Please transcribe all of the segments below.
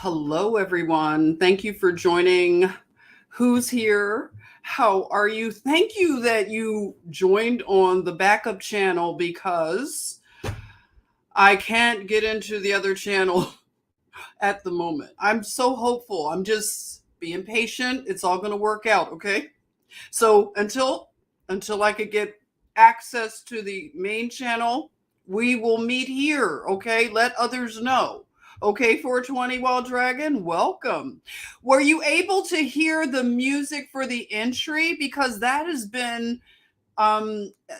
Hello, everyone. Thank you for joining. Who's here? How are you? Thank you that you joined on the backup channel because I can't get into the other channel at the moment. I'm so hopeful. I'm just being patient. It's all going to work out, okay? So until I could get access to the main channel, we will meet here, okay? Let others know. Okay, 420 Wild Dragon, welcome. Were you able to hear the music for the entry? Because that has been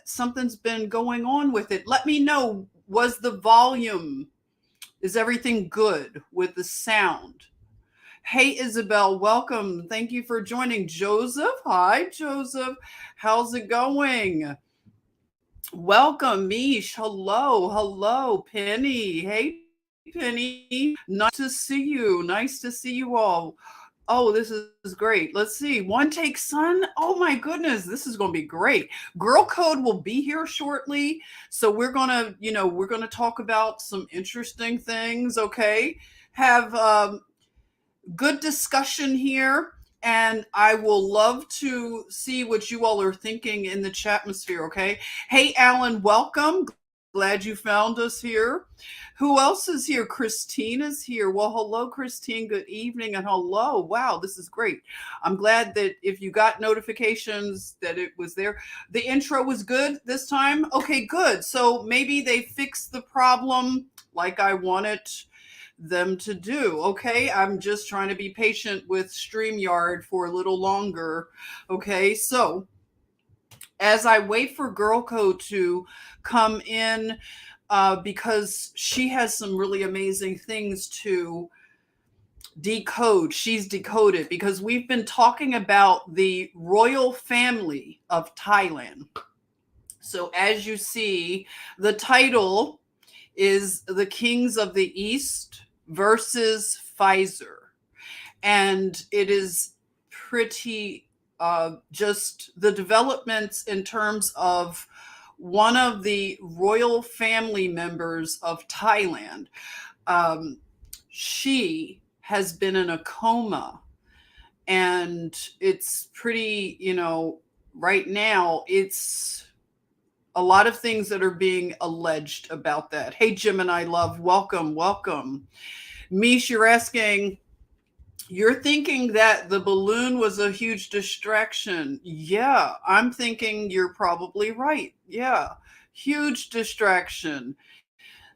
something's been going on with it. Let me know. Was the volume, is everything good with the sound? Hey, Isabel, welcome. Thank you for joining. Joseph, hi, Joseph. How's it going? Welcome, Mish. Hello, hello, Penny. Hey, Penny. Nice to see you. Nice to see you all. Oh, this is great. Let's see. One Take Sun. Oh my goodness, this is going to be great. Girl Code will be here shortly. So we're going to talk about some interesting things, okay? Have good discussion here. And I will love to see what you all are thinking in the chatmosphere, okay? Hey, Alan, welcome. Glad you found us here. Who else is here? Christine is here. Well, hello, Christine. Good evening and hello. Wow, this is great. I'm glad that if you got notifications that it was there. The intro was good this time. Okay, good. So maybe they fixed the problem like I wanted them to do. Okay, I'm just trying to be patient with StreamYard for a little longer. Okay, so as I wait for GirlCode to come in, because she has some really amazing things to decode. She's decoded because we've been talking about the royal family of Thailand. So as you see, the title is The Kings of the East versus Pfizer. And it is pretty just the developments in terms of one of the royal family members of Thailand. She has been in a coma, and it's pretty, right now it's a lot of things that are being alleged about that. Hey, Gemini love, welcome, welcome. Mish, you're thinking that the balloon was a huge distraction. Yeah, I'm thinking you're probably right. Yeah, huge distraction.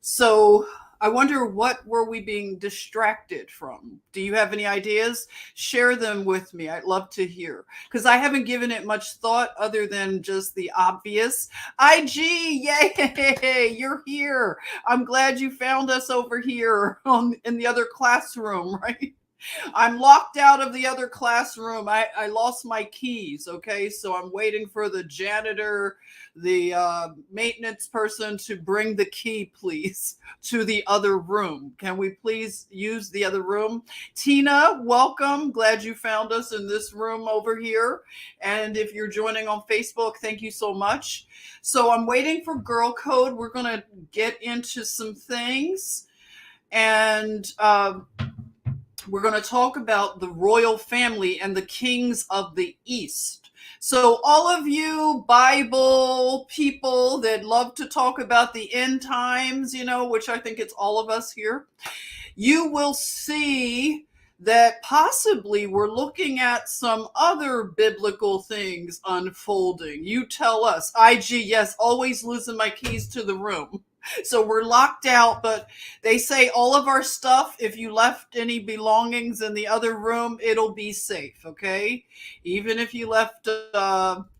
So I wonder, what were we being distracted from? Do you have any ideas? Share them with me. I'd love to hear, because I haven't given it much thought other than just the obvious. IG, yay, you're here. I'm glad you found us over here in the other classroom, right? I'm locked out of the other classroom. I lost my keys. Okay. So I'm waiting for the janitor, the maintenance person to bring the key, please, to the other room. Can we please use the other room? Tina, welcome. Glad you found us in this room over here. And if you're joining on Facebook, thank you so much. So I'm waiting for GirlCode. We're going to get into some things. And we're going to talk about the royal family and the kings of the East. So all of you Bible people that love to talk about the end times, which I think it's all of us here, you will see that possibly we're looking at some other biblical things unfolding. You tell us. IG, yes, always losing my keys to the room. So we're locked out, but they say all of our stuff, if you left any belongings in the other room, it'll be safe, okay? Even if you left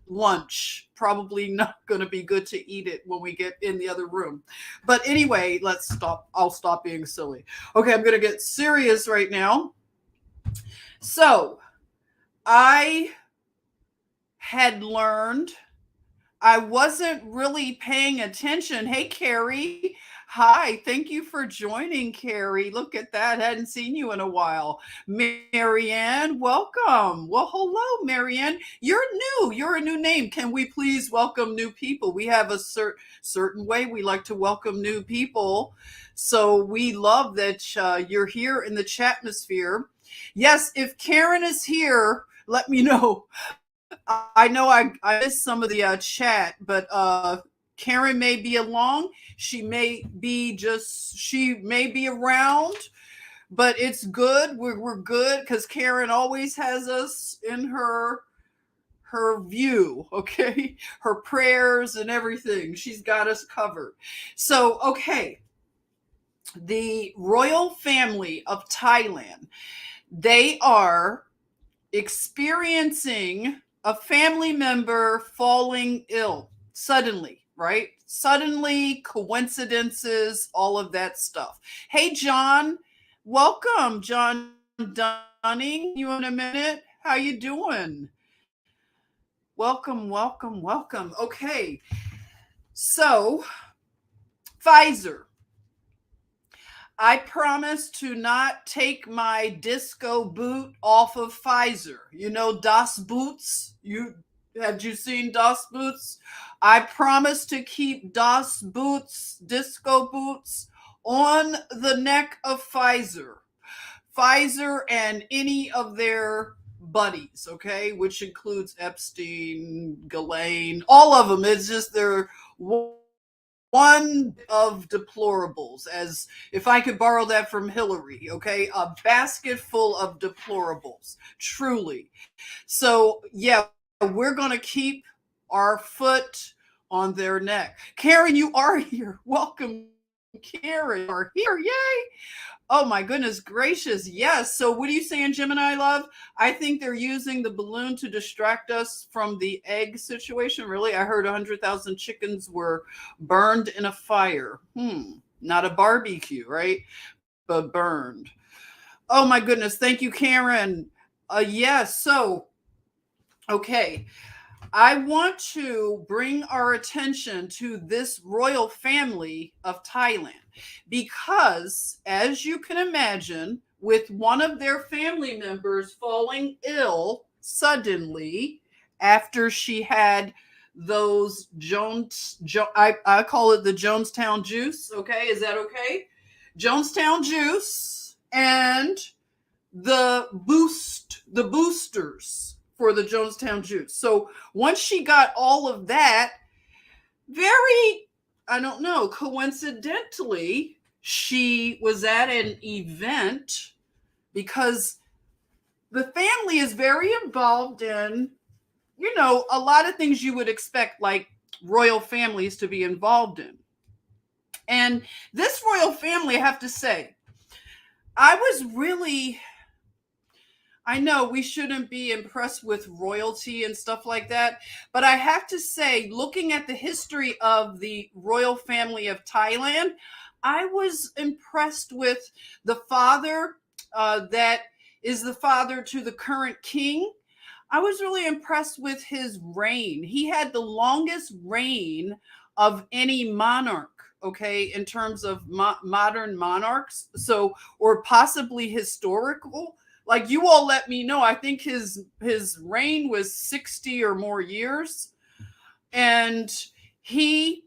lunch, probably not going to be good to eat it when we get in the other room. But anyway, let's stop. I'll stop being silly. Okay, I'm going to get serious right now. So I had learned, I wasn't really paying attention. Hey, Carrie. Hi, thank you for joining, Carrie. Look at that. Hadn't seen you in a while. Marianne, welcome. Well, hello, Marianne. You're new. You're a new name. Can we please welcome new people? We have a certain way we like to welcome new people. So we love that you're here in the chatmosphere. Yes, if Karen is here, let me know. I know I missed some of the chat, but Karen may be along. She may be around, but it's good. We're good because Karen always has us in her view, okay? Her prayers and everything. She's got us covered. So, okay, the royal family of Thailand, they are experiencing a family member falling ill suddenly, right? Suddenly, coincidences, all of that stuff. Hey, John, welcome, John Dunning. You in a minute? How you doing? Welcome, welcome, welcome. Okay, so Pfizer. I promise to not take my disco boot off of Pfizer. You know Das Boots? Have you seen Das Boots? I promise to keep Das Boots, disco boots on the neck of Pfizer. Pfizer and any of their buddies, okay, which includes Epstein, Ghislaine, all of them. It's just they're one of deplorables, as if I could borrow that from Hillary, okay? A basket full of deplorables, truly. So, yeah, we're going to keep our foot on their neck. Karen, you are here. Welcome, Karen. You are here. Yay. Oh my goodness gracious. Yes. So what are you saying, Gemini love? I think they're using the balloon to distract us from the egg situation. Really? I heard 100,000 chickens were burned in a fire. Not a barbecue, right? But burned. Oh my goodness. Thank you, Karen. Yes. So, okay. I want to bring our attention to this royal family of Thailand because, as you can imagine, with one of their family members falling ill suddenly after she had those I call it the Jonestown juice. Okay, is that okay? Jonestown juice and the boosters for the Jonestown juice. So once she got all of that, very, I don't know, coincidentally, she was at an event because the family is very involved in, a lot of things you would expect like royal families to be involved in. And this royal family, I have to say, I know we shouldn't be impressed with royalty and stuff like that, but I have to say, looking at the history of the royal family of Thailand, I was impressed with the father that is the father to the current king. I was really impressed with his reign. He had the longest reign of any monarch, okay, in terms of modern monarchs, so, or possibly historical. Like, you all let me know. I think his reign was 60 or more years, and he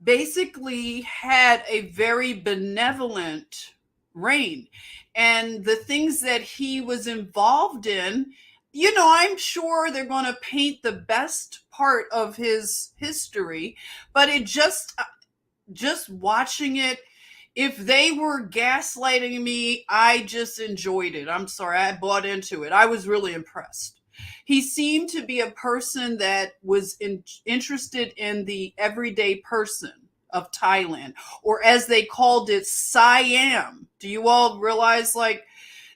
basically had a very benevolent reign. And the things that he was involved in, I'm sure they're going to paint the best part of his history, but it just watching it, if they were gaslighting me, I just enjoyed it. I'm sorry, I bought into it. I was really impressed. He seemed to be a person that was interested in the everyday person of Thailand, or as they called it, Siam. Do you all realize, like,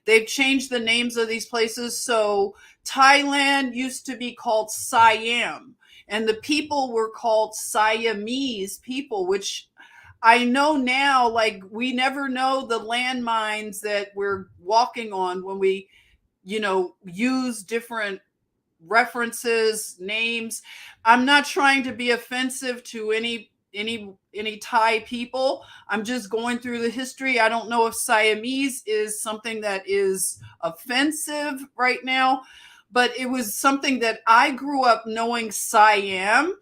they've changed the names of these places? So Thailand used to be called Siam, and the people were called Siamese people, which I know now, like, we never know the landmines that we're walking on when we, use different references, names. I'm not trying to be offensive to any any Thai people. I'm just going through the history. I don't know if Siamese is something that is offensive right now, but it was something that I grew up knowing Siam.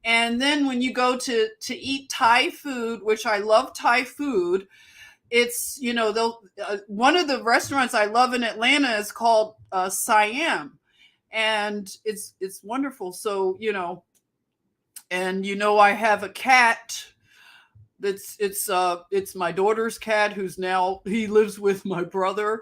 And then when you go to eat Thai food, which I love Thai food, it's, they'll one of the restaurants I love in Atlanta is called Siam, and it's wonderful. So, and I have a cat it's my daughter's cat, he lives with my brother.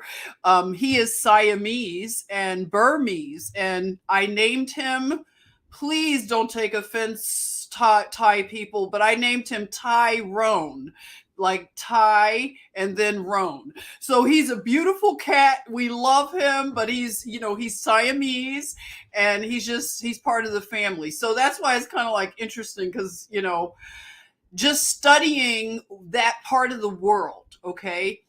He is Siamese and Burmese, and I named him, please don't take offense, Thai people, but I named him Tyrone, like Thai and then Roan. So he's a beautiful cat. We love him, but he's Siamese, and he's part of the family. So that's why it's kind of like interesting, because just studying that part of the world, okay?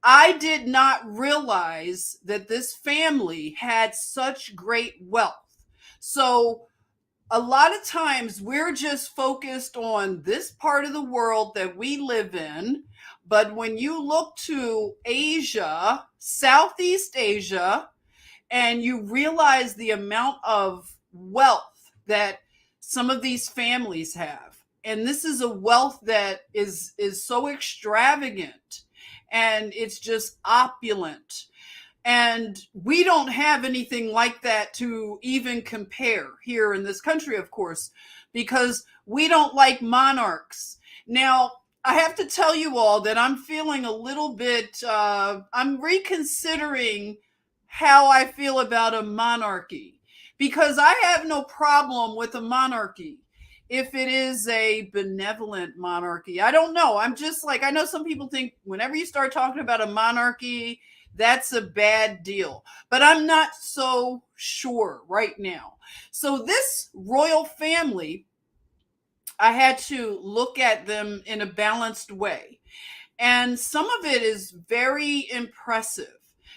I did not realize that this family had such great wealth. So a lot of times we're just focused on this part of the world that we live in. But when you look to Asia, Southeast Asia, and you realize the amount of wealth that some of these families have, and this is a wealth that is so extravagant, and it's just opulent, and we don't have anything like that to even compare here in this country, of course, because we don't like monarchs. Now, I have to tell you all that I'm feeling a little bit, I'm reconsidering how I feel about a monarchy, because I have no problem with a monarchy if it is a benevolent monarchy. I don't know. I'm just like, I know some people think whenever you start talking about a monarchy, that's a bad deal. But I'm not so sure right now. So this royal family, I had to look at them in a balanced way. And some of it is very impressive.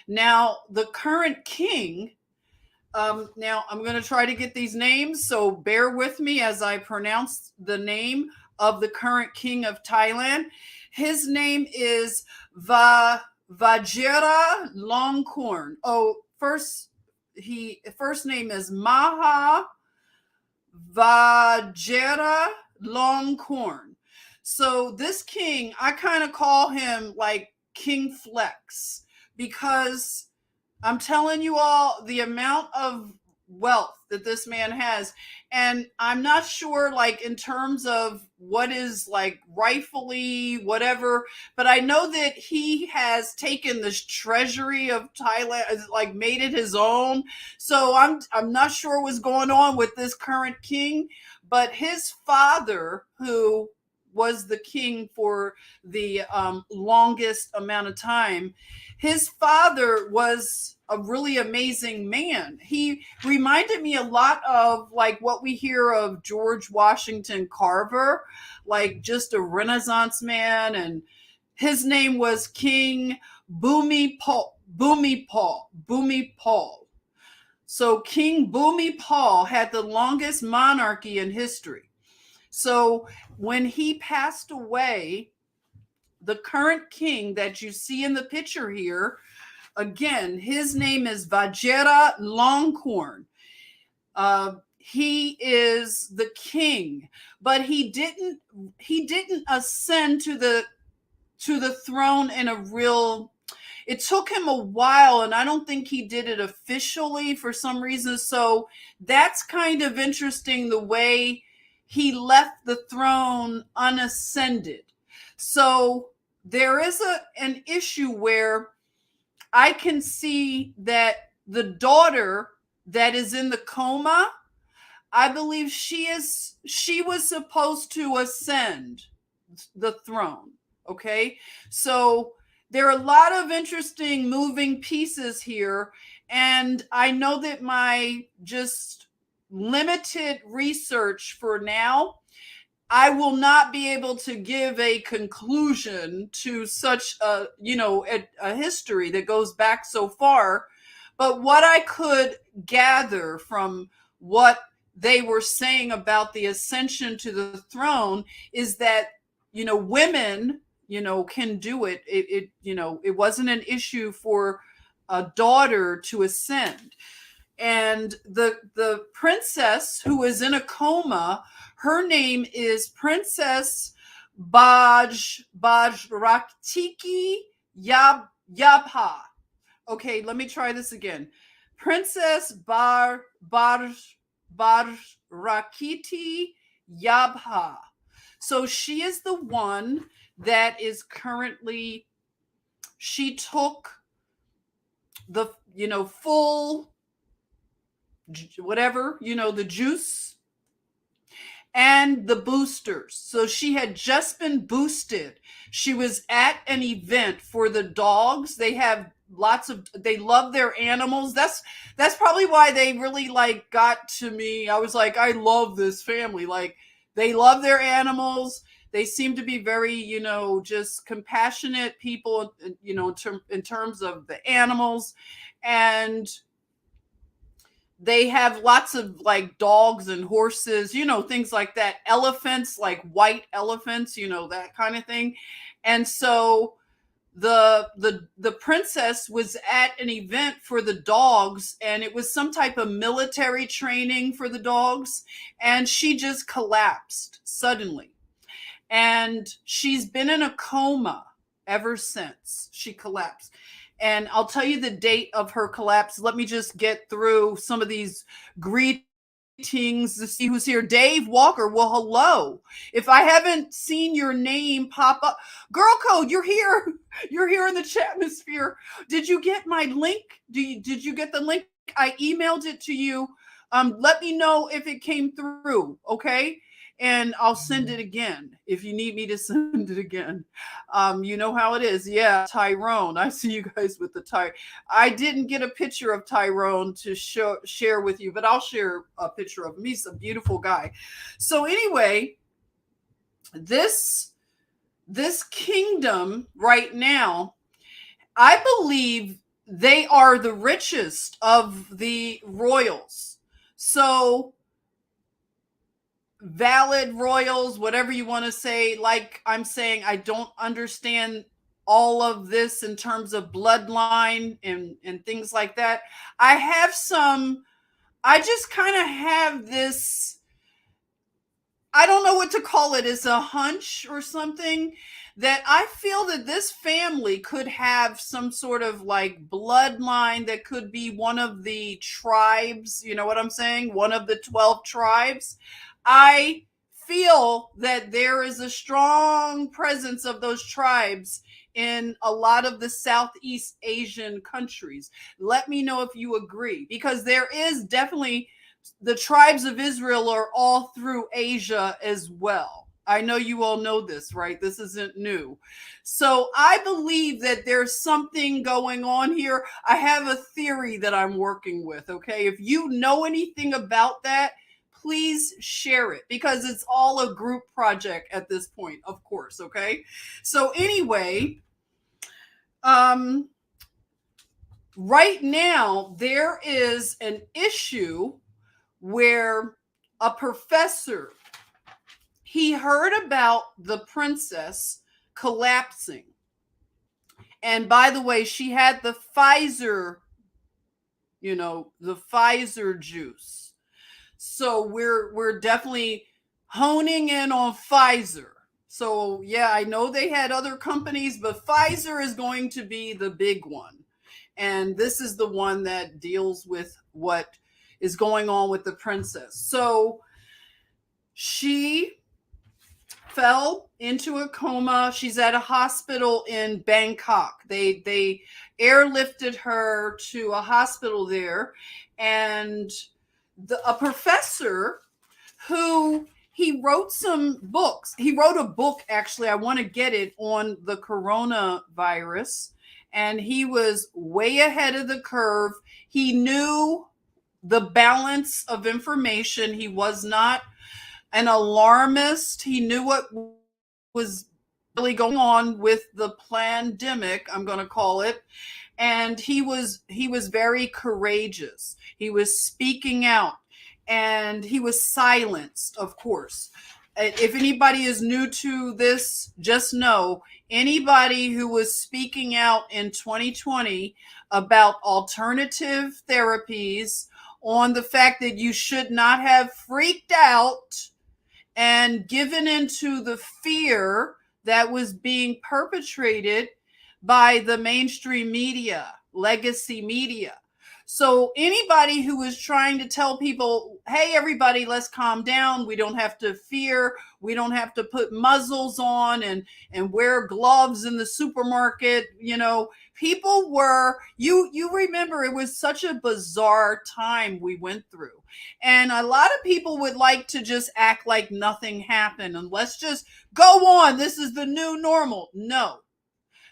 Now, the current king, now I'm going to try to get these names, so bear with me as I pronounce the name of the current king of Thailand. His name is Vajira Longkorn. First name is Maha Vajira Longkorn. So this king, I kind of call him like King Flex, because I'm telling you all the amount of wealth that this man has. And I'm not sure, like, in terms of what is like rightfully whatever, but I know that he has taken this treasury of Thailand, like made it his own. So I'm not sure what's going on with this current king, but his father, who was the king for the longest amount of time, his father was a really amazing man. He reminded me a lot of like what we hear of George Washington Carver, like just a Renaissance man. And his name was King Bhumipal. So King Bhumipal had the longest monarchy in history. So when he passed away, the current king that you see in the picture here, again, his name is Vajira Longkorn. He is the king, but he didn't ascend to the throne in a real. It took him a while, and I don't think he did it officially for some reason. So that's kind of interesting, the way he left the throne unascended. So there is an issue where I can see that the daughter that is in the coma, I believe she was supposed to ascend the throne. Okay. So there are a lot of interesting moving pieces here. And I know that my just limited research for now, I will not be able to give a conclusion to such a history that goes back so far. But what I could gather from what they were saying about the ascension to the throne is that, women, can do it. It wasn't an issue for a daughter to ascend. And the princess who is in a coma, her name is Princess Bajraktiki Yabha. Okay, let me try this again. Princess Bajrakiti Yabha. So she is the one that is currently, she took the, full whatever, the juice and the boosters. So she had just been boosted. She was at an event for the dogs. They have they love their animals. That's probably why they really got to me. I was like, I love this family. Like, they love their animals. They seem to be very, just compassionate people, in terms of the animals. And they have lots of dogs and horses, things like that. Elephants, like white elephants, that kind of thing. And so the princess was at an event for the dogs, and it was some type of military training for the dogs, and she just collapsed suddenly. And she's been in a coma ever since she collapsed. And I'll tell you the date of her collapse. Let me just get through some of these greetings to see who's here. Dave Walker. Well, hello. If I haven't seen your name pop up, GirlCode, you're here. You're here in the chatmosphere. Did you get my link? Did you get the link? I emailed it to you. Let me know if it came through, okay? And I'll send it again if you need me to send it again. You know how it is. Yeah, Tyrone. I see you guys with the Tyrone. I didn't get a picture of Tyrone to share with you, but I'll share a picture of him. He's a beautiful guy. So anyway, this kingdom right now, I believe they are the richest of the royals. So valid royals, whatever you want to say. Like I'm saying, I don't understand all of this in terms of bloodline and things like that. I just kind of have this, I don't know what to call it. It's a hunch or something that I feel that this family could have some sort of bloodline that could be one of the tribes. You know what I'm saying? One of the 12 tribes. I feel that there is a strong presence of those tribes in a lot of the Southeast Asian countries. Let me know if you agree, because there is definitely, the tribes of Israel are all through Asia as well. I know you all know this, right? This isn't new. So I believe that there's something going on here. I have a theory that I'm working with, okay? If you know anything about that, please share it, because it's all a group project at this point, of course, okay? So anyway, right now there is an issue where a professor, he heard about the princess collapsing. And by the way, she had the Pfizer, the Pfizer juice. So we're definitely honing in on Pfizer. So yeah, I know they had other companies, but Pfizer is going to be the big one. And this is the one that deals with what is going on with the princess. So she fell into a coma. She's at a hospital in Bangkok. They airlifted her to a hospital there, and a professor who, he wrote some books. He wrote a book, actually, I want to get it, on the coronavirus. And he was way ahead of the curve. He knew the balance of information. He was not an alarmist. He knew what was really going on with the pandemic, I'm going to call it. And he was very courageous. He was speaking out. and he was silenced, of course. If anybody is new to this, just know anybody who was speaking out in 2020 about alternative therapies, on the fact that you should not have freaked out and given into the fear that was being perpetrated by the mainstream media, legacy media. So anybody who is trying to tell people, hey, everybody, let's calm down. We don't have to fear. We don't have to put muzzles on and wear gloves in the supermarket. You know, people were, you remember, it was such a bizarre time we went through. And a lot of people would like to just act like nothing happened and let's just go on. This is the new normal. No.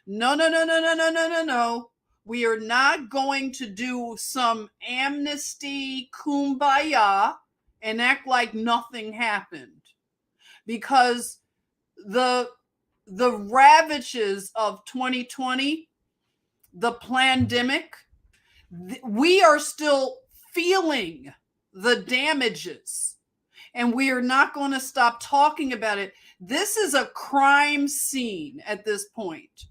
No, no, no, no, no, no, no, no, no. We are not going to do some amnesty kumbaya and act like nothing happened, because the ravages of 2020, the pandemic, we are still feeling the damages, and we are not going to stop talking about it. This is a crime scene at this point.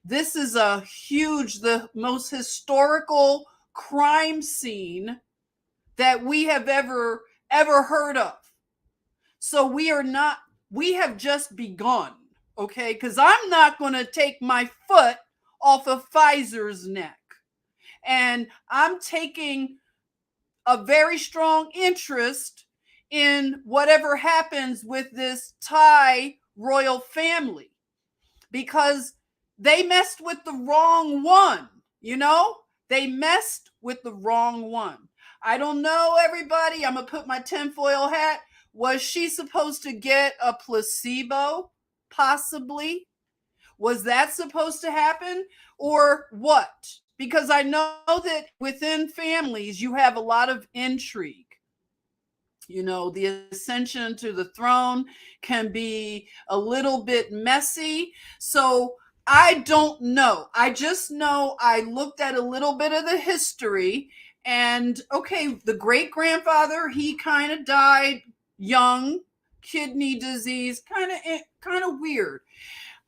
This is a huge, the most historical crime scene that we have ever heard of. So we have just begun, okay? Because I'm not going to take my foot off of Pfizer's neck. And I'm taking a very strong interest in whatever happens with this Thai royal family, because they messed with the wrong one, you know? They messed with the wrong one. I don't know, everybody. I'm going to put my tinfoil hat. Was she supposed to get a placebo? Possibly. Was that supposed to happen? Or what? Because I know that within families, you have a lot of intrigue. You know, the ascension to the throne can be a little bit messy. So I don't know. I just know I looked at a little bit of the history, and okay, the great grandfather, he kind of died young, kidney disease, kind of weird.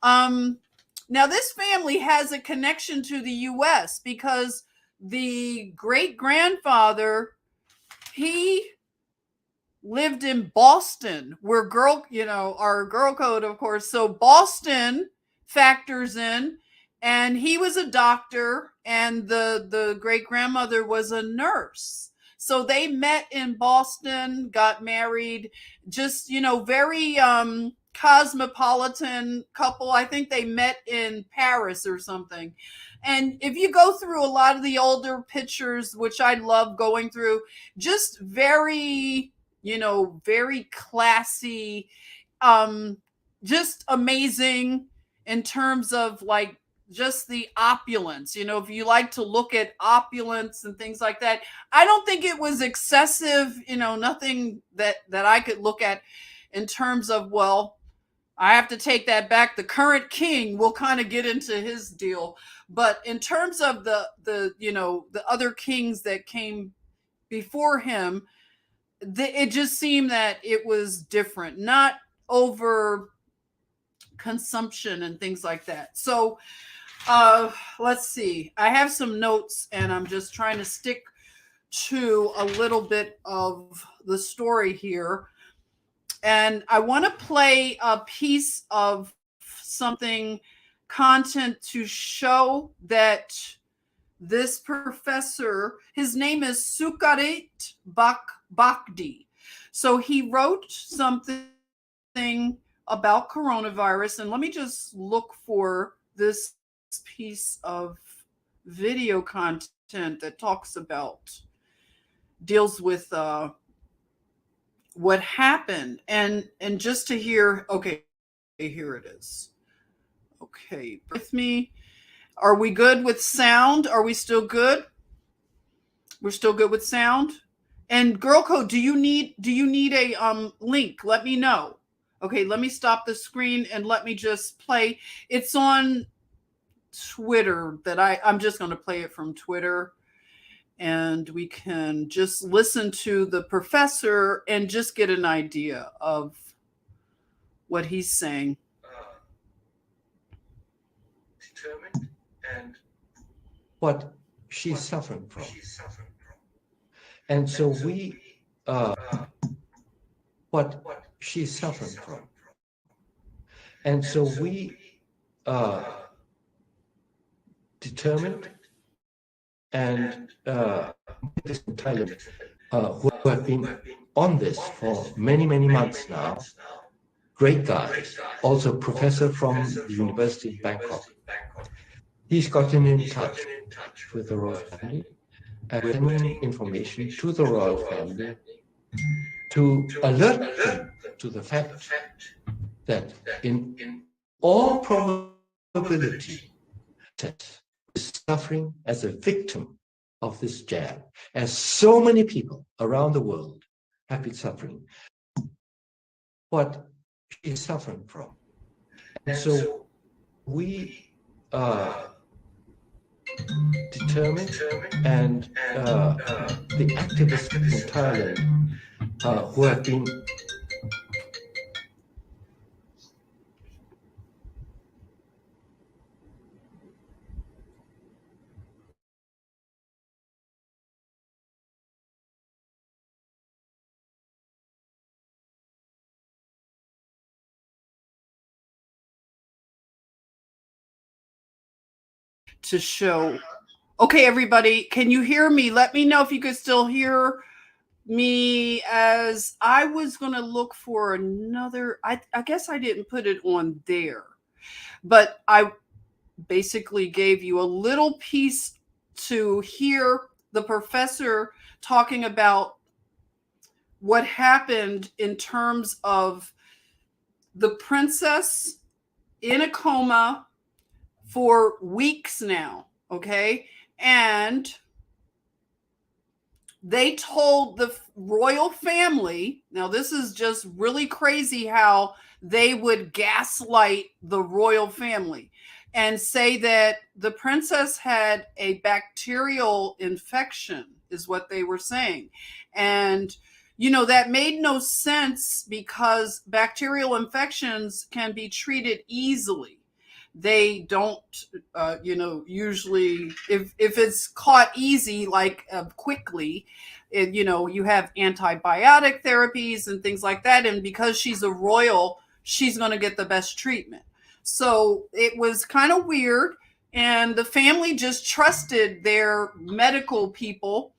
Now this family has a connection to the US because the great grandfather, he lived in Boston, where our GirlCode, of course. So Boston factors in, and he was a doctor, and the great grandmother was a nurse. So they met in Boston, got married, just, very cosmopolitan couple. I think they met in Paris or something. And if you go through a lot of the older pictures, which I love going through, just very, very classy, just amazing in terms of like just the opulence. If you like to look at opulence and things like that, I don't think it was excessive, nothing that I could look at in terms of, well, I have to take that back. The current king, we'll kind of get into his deal. But in terms of the other kings that came before him, it just seemed that it was different, not over consumption and things like that. So let's see. I have some notes, and I'm just trying to stick to a little bit of the story here. And I want to play a piece of something, content, to show that this professor, his name is Sukarit Bhakdi. So he wrote something about coronavirus. And let me just look for this piece of video content that deals with what happened, and just to hear. Okay, here it is. Okay, with me. Are we good with sound? Are we still good? We're still good with sound. And GirlCode, do you need a link? Let me know. Okay, let me stop the screen and let me just play. It's on Twitter that I'm just going to play it from Twitter. and we can just listen to the professor and just get an idea of what he's saying. Determined and what she's suffering from. And so we, what she's suffering from. And so we determined and this entirely who have been on this for many, many months now, great guy, also professor from the University of Bangkok. He's gotten in touch with the royal family and sending information to the royal family to alert them to the fact that in all probability, is suffering as a victim of this jab, as so many people around the world have been suffering. What she's suffering from. And so we determined and the activists in Thailand who have been to show. Okay, everybody, can you hear me? Let me know if you could still hear me, as I was going to look for another. I guess I didn't put it on there, but I basically gave you a little piece to hear the professor talking about what happened in terms of the princess in a coma for weeks now, okay? And they told the royal family, now this is just really crazy how they would gaslight the royal family and say that the princess had a bacterial infection, is what they were saying. And that made no sense, because bacterial infections can be treated easily. They don't, usually, if it's caught easy, like quickly, you have antibiotic therapies and things like that. And because she's a royal, she's going to get the best treatment. So it was kind of weird. And the family just trusted their medical people.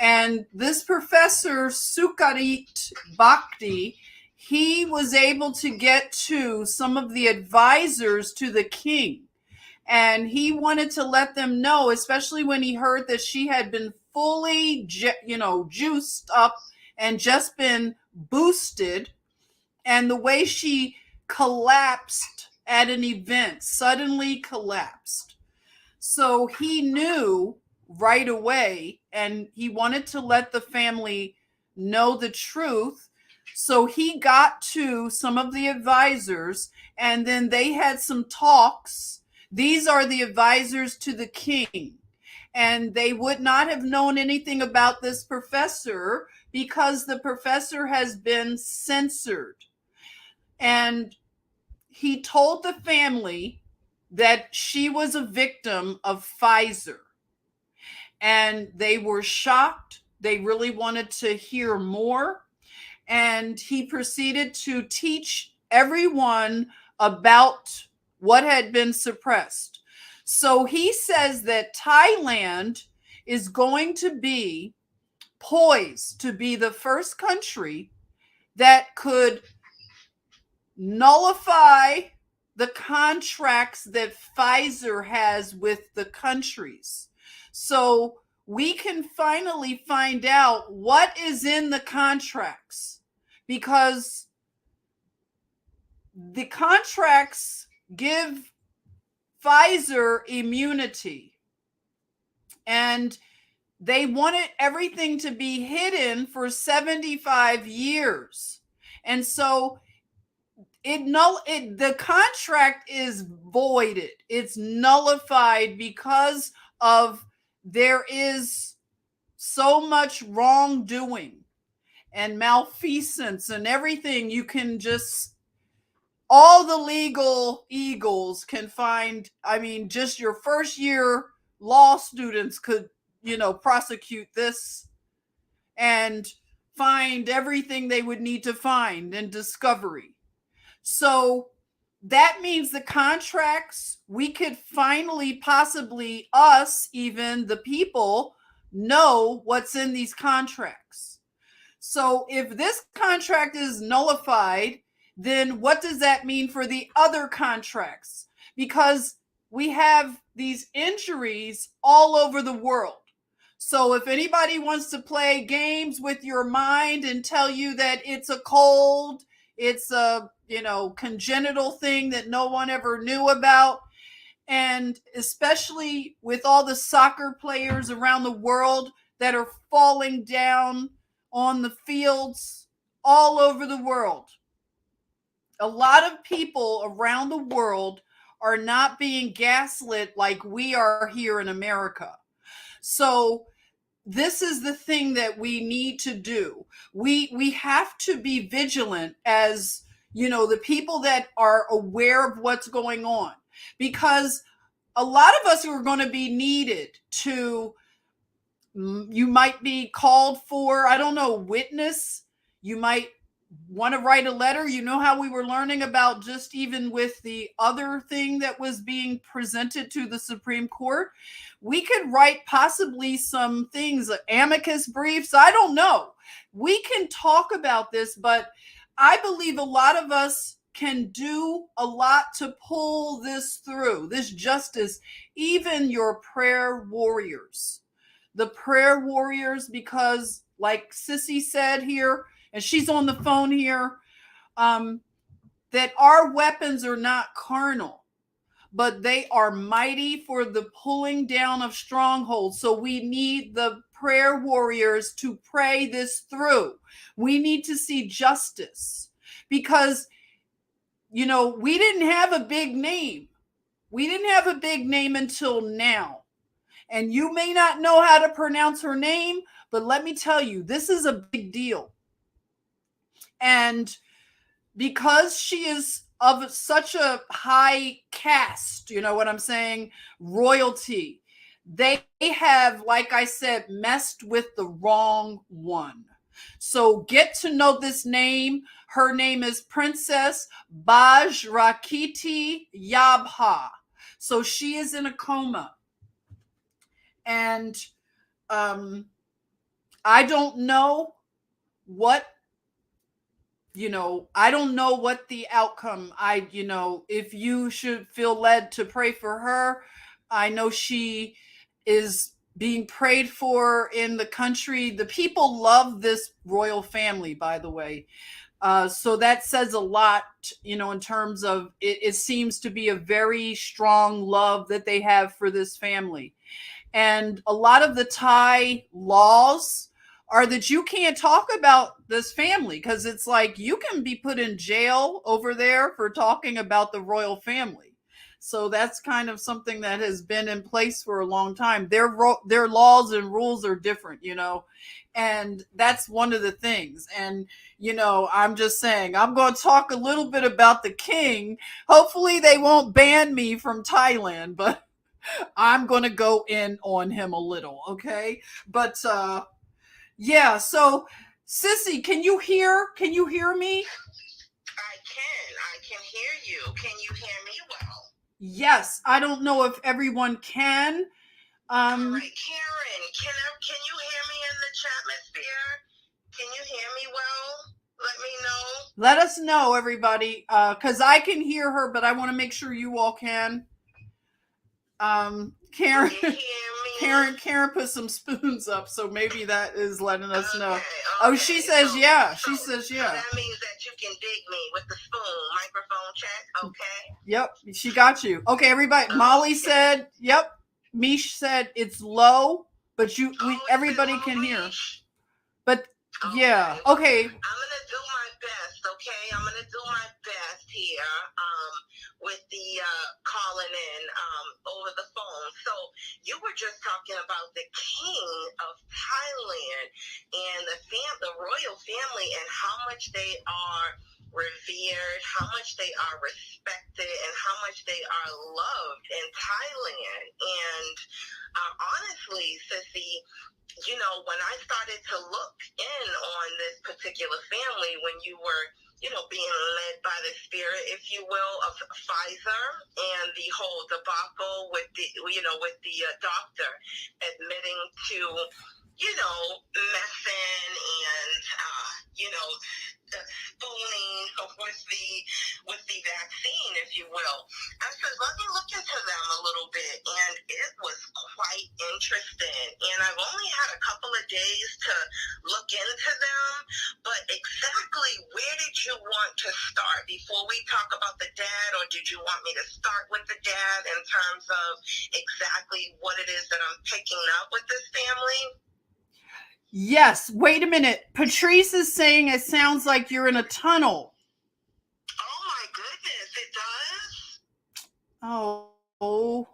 And this professor, Sukarit Bhakti, he was able to get to some of the advisors to the king. And he wanted to let them know, especially when he heard that she had been fully, juiced up and just been boosted. And the way she collapsed at an event, suddenly collapsed. So he knew right away, and he wanted to let the family know the truth. So he got to some of the advisors, and then they had some talks. These are the advisors to the king. And they would not have known anything about this professor because the professor has been censored. And he told the family that she was a victim of Pfizer. And they were shocked. They really wanted to hear more. And he proceeded to teach everyone about what had been suppressed. So he says that Thailand is going to be poised to be the first country that could nullify the contracts that Pfizer has with the countries. So we can finally find out what is in the contracts, because the contracts give Pfizer immunity, and they wanted everything to be hidden for 75 years. And so the contract is voided. It's nullified because of there is so much wrongdoing and malfeasance and everything. You can just, all the legal eagles can find, I mean, just your first year law students could, prosecute this and find everything they would need to find in discovery. So that means the contracts, we could finally, possibly us, even the people, know what's in these contracts. So if this contract is nullified, then what does that mean for the other contracts? Because we have these injuries all over the world. So if anybody wants to play games with your mind and tell you that it's a cold, it's a, congenital thing that no one ever knew about, and especially with all the soccer players around the world that are falling down on the fields all over the world. A lot of people around the world are not being gaslit like we are here in America. So this is the thing that we need to do. We have to be vigilant as, the people that are aware of what's going on, because a lot of us are going to be needed to, you might be called for, I don't know, witness. You might want to write a letter. You know how we were learning about just even with the other thing that was being presented to the Supreme Court. We could write possibly some things, amicus briefs. I don't know. We can talk about this, but I believe a lot of us can do a lot to pull this through, this justice, even your prayer warriors. The prayer warriors, because like Sissy said here, and she's on the phone here, that our weapons are not carnal, but they are mighty for the pulling down of strongholds. So we need the prayer warriors to pray this through. We need to see justice because, we didn't have a big name. We didn't have a big name until now. And you may not know how to pronounce her name, but let me tell you, this is a big deal. And because she is of such a high caste, you know what I'm saying? Royalty. They have, like I said, messed with the wrong one. So get to know this name. Her name is Princess Bajrakiti Yabha. So she is in a coma. And I don't know what, I don't know what the outcome. If you should feel led to pray for her, I know she is being prayed for in the country. The people love this royal family, by the way. So that says a lot, in terms of it seems to be a very strong love that they have for this family. And a lot of the Thai laws are that you can't talk about this family because it's like you can be put in jail over there for talking about the royal family. So that's kind of something that has been in place for a long time. Their laws and rules are different, and that's one of the things. And, I'm just saying, I'm going to talk a little bit about the king. Hopefully they won't ban me from Thailand, but I'm going to go in on him a little. Okay. But, yeah. So Sissy, can you hear me? I can hear you. Can you hear me well? Yes. I don't know if everyone can. All right, Karen, can you hear me in the chatmosphere? Can you hear me well? Let me know. Let us know, everybody, because I can hear her, but I want to make sure you all can. Karen, Can you hear me? Karen put some spoons up, so maybe that is letting us know. Okay. Oh, she says yeah. She says yeah. So that means that you can dig me with the spoon. Microphone check. Okay. Yep, she got you. Okay, everybody. Molly said, yep. Mish said it's low, but everybody can hear. But Okay. yeah, okay. I'm gonna do my best. okay? I'm going to do my best here with the calling in over the phone. So you were just talking about the king of Thailand and the royal family and how much they are revered, how much they are respected, and how much they are loved in Thailand. And honestly, Sissy, you know, when I started to look in on this particular family, when you were, you know, being led by the spirit, if you will, of Pfizer and the whole debacle with the, you know, with the doctor admitting to, you know, messing and, you know, the spooning with the vaccine, if you will. I said, let me look into them a little bit, and it was quite interesting. And I've only had a couple of days to look into them, but exactly where did you want to start before we talk about the dad, or did you want me to start with the dad in terms of exactly what it is that I'm picking up with this family? Yes. Wait a minute. Patrice is saying it sounds like you're in a tunnel. Oh my goodness, it does? Oh,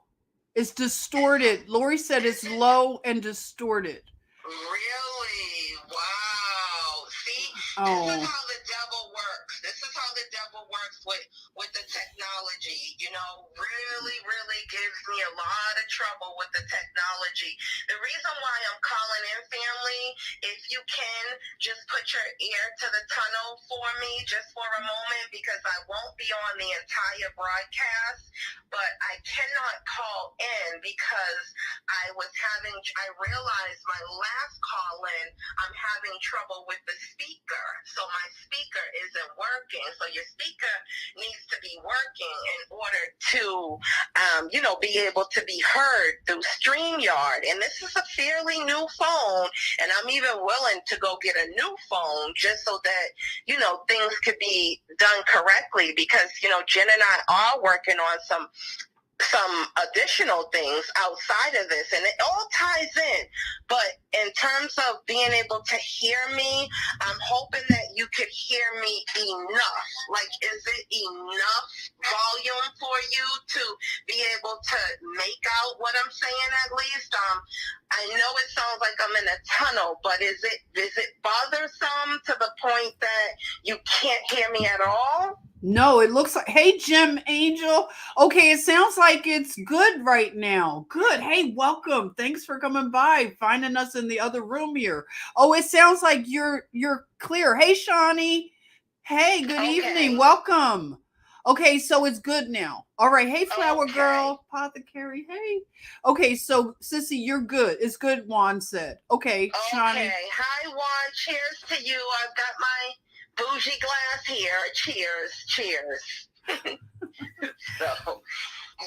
it's distorted. Lori said it's low and distorted. Really? Wow. See, Oh. this is how the devil works. This is how the devil works with the technology. You know, really gives me a lot of trouble with the technology. The reason why I'm calling in, family, if you can just put your ear to the tunnel for me just for a moment, because I won't be on the entire broadcast, but I cannot call in because I realized my last call in, I'm having trouble with the speaker. So my speaker isn't working. So your speaker needs to be working in order to, you know, be able to be heard through StreamYard. And this is a fairly new phone. And I'm even willing to go get a new phone just so that, you know, things could be done correctly, because, you know, Jen and I are working on some additional things outside of this, and it all ties in. But in terms of being able to hear me, I'm hoping that you could hear me enough. Like, is it enough volume for you to be able to make out what I'm saying at least? I know it sounds like I'm in a tunnel, but is it bothersome to the point that you can't hear me at all? No, it looks like, hey, Jim Angel. Okay, it sounds like it's good right now. Good. Hey, welcome. Thanks for coming by, finding us in the other room here. Oh, it sounds like you're clear. Hey, Shawnee. Hey, good evening. Welcome. Okay, so it's good now. All right. Hey, Flower Girl, Apothecary. Hey. Okay, so Sissy, you're good. It's good, Juan said. Okay, Shawnee. Okay. Hi, Juan. Cheers to you. I've got my bougie glass here. Cheers. So,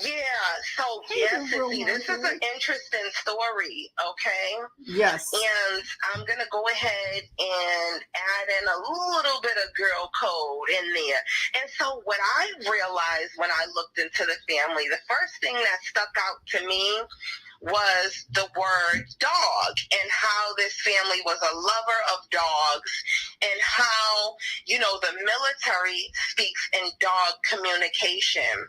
yes, Sissy, this is an interesting story, okay? Yes. And I'm going to go ahead and add in a little bit of GirlCode in there. And so what I realized when I looked into the family, the first thing that stuck out to me was the word dog, and how this family was a lover of dogs, and how, you know, the military speaks in dog communication.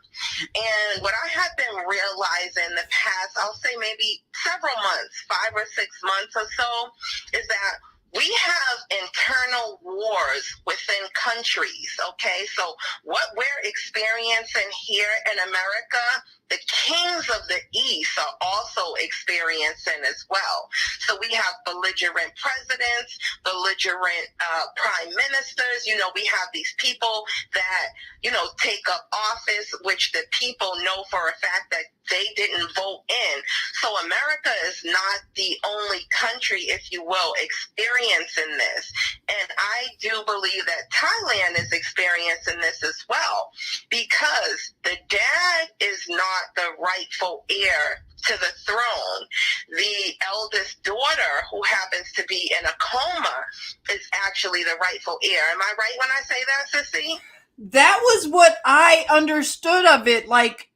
And what I have been realizing the past, I'll say maybe several months, 5 or 6 months or so, is that we have internal wars within countries, okay? So what we're experiencing here in America, the kings of the East are also experiencing as well. So we have belligerent presidents, belligerent prime ministers. You know, we have these people that, you know, take up office, which the people know for a fact that they didn't vote in. So America is not the only country, if you will, experiencing this. And I do believe that Thailand is experiencing this as well, because the dad is not the rightful heir to the throne. The eldest daughter, who happens to be in a coma, is actually the rightful heir. Am I right when I say that, Sissy? That was what I understood of it. Like,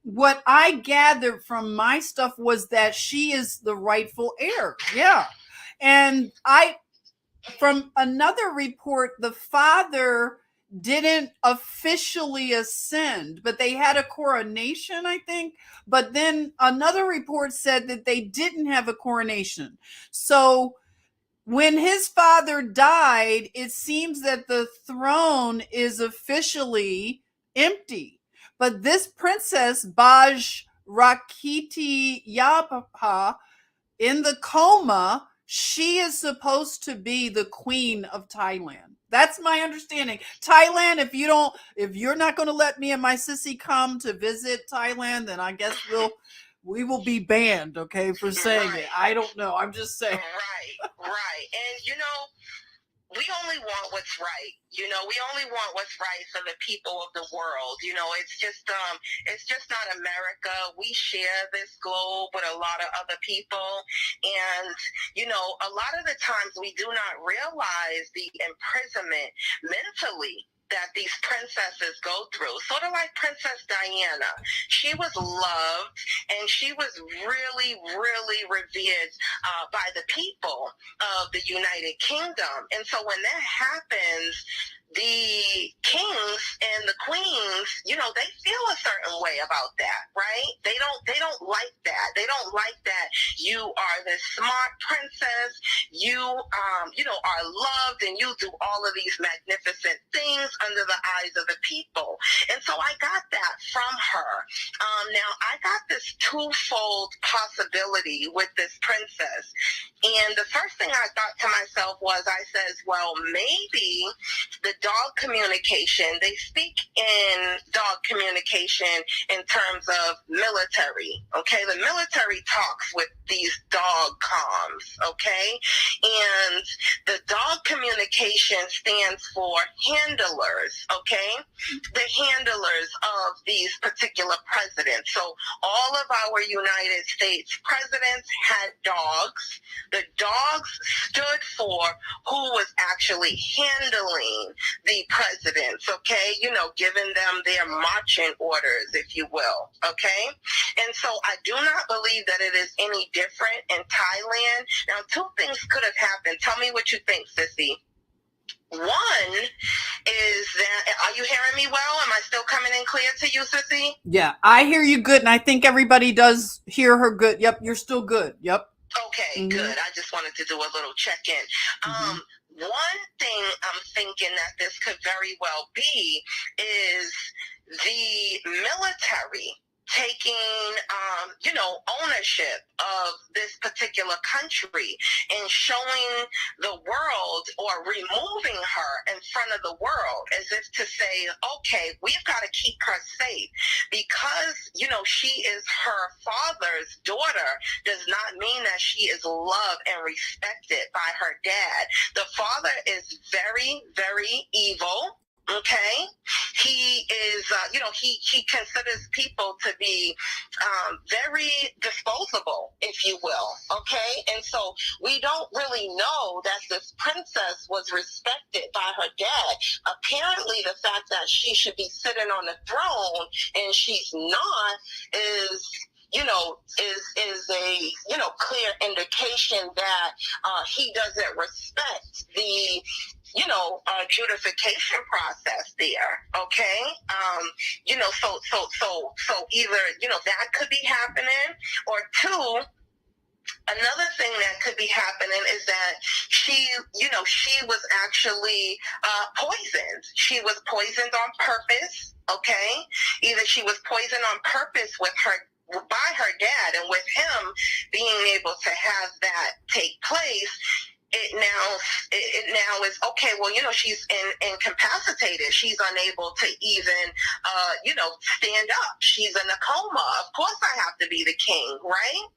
what I gathered from my stuff was that she is the rightful heir. Yeah. And from another report, the father didn't officially ascend, but they had a coronation, I think. But then another report said that they didn't have a coronation. So when his father died, it seems that the throne is officially empty. But this princess, Baj Rakiti Yapa, in the coma, she is supposed to be the queen of Thailand. That's my understanding. Thailand, if you're not going to let me and my sissy come to visit Thailand, then I guess we will be banned, okay, for saying it. I don't know. I'm just saying. Right. And we only want what's right. We only want what's right for the people of the world. It's just not America. We share this globe with a lot of other people. And, a lot of the times we do not realize the imprisonment mentally that these princesses go through. Sort of like Princess Diana. She was loved and she was really, really revered by the people of the United Kingdom. And so when that happens, the kings and the queens, they feel a certain way about that, right? They don't like that. They don't like that you are this smart princess, you are loved, and you do all of these magnificent things under the eyes of the people. And so I got that from her. Now I got this twofold possibility with this princess. And the first thing I thought to myself was, I says, well, maybe the dog communication, they speak in dog communication in terms of military, okay? The military talks with these dog comms, okay? And the dog communication stands for handlers, okay? The handlers of these particular presidents. So all of our United States presidents had dogs. The dogs stood for who was actually handling the presidents, okay? Giving them their marching orders, if you will, okay? And so I do not believe that it is any different in Thailand. Now, two things could have happened. Tell me what you think, Sissy. One is that, are you hearing me well? Am I still coming in clear to you, Sissy? Yeah, I hear you good, and I think everybody does hear her good. Yep, you're still good. Yep. Okay, good. I just wanted to do a little check-in. One thing I'm thinking that this could very well be is the military taking, ownership of this particular country and showing the world, or removing her in front of the world, as if to say, okay, we've got to keep her safe because, she is her father's daughter, does not mean that she is loved and respected by her dad. The father is very, very evil. Okay, he is, he considers people to be very disposable, if you will. Okay, and so we don't really know that this princess was respected by her dad. Apparently, the fact that she should be sitting on the throne and she's not is a clear indication that he doesn't respect the adjudication process there. Okay. So either, that could be happening, or two, another thing that could be happening is that she was actually poisoned. She was poisoned on purpose. Okay. Either she was poisoned on purpose by her dad, and with him being able to have that take place, it now is okay. Well, she's incapacitated. She's unable to even, stand up. She's in a coma. Of course, I have to be the king, right?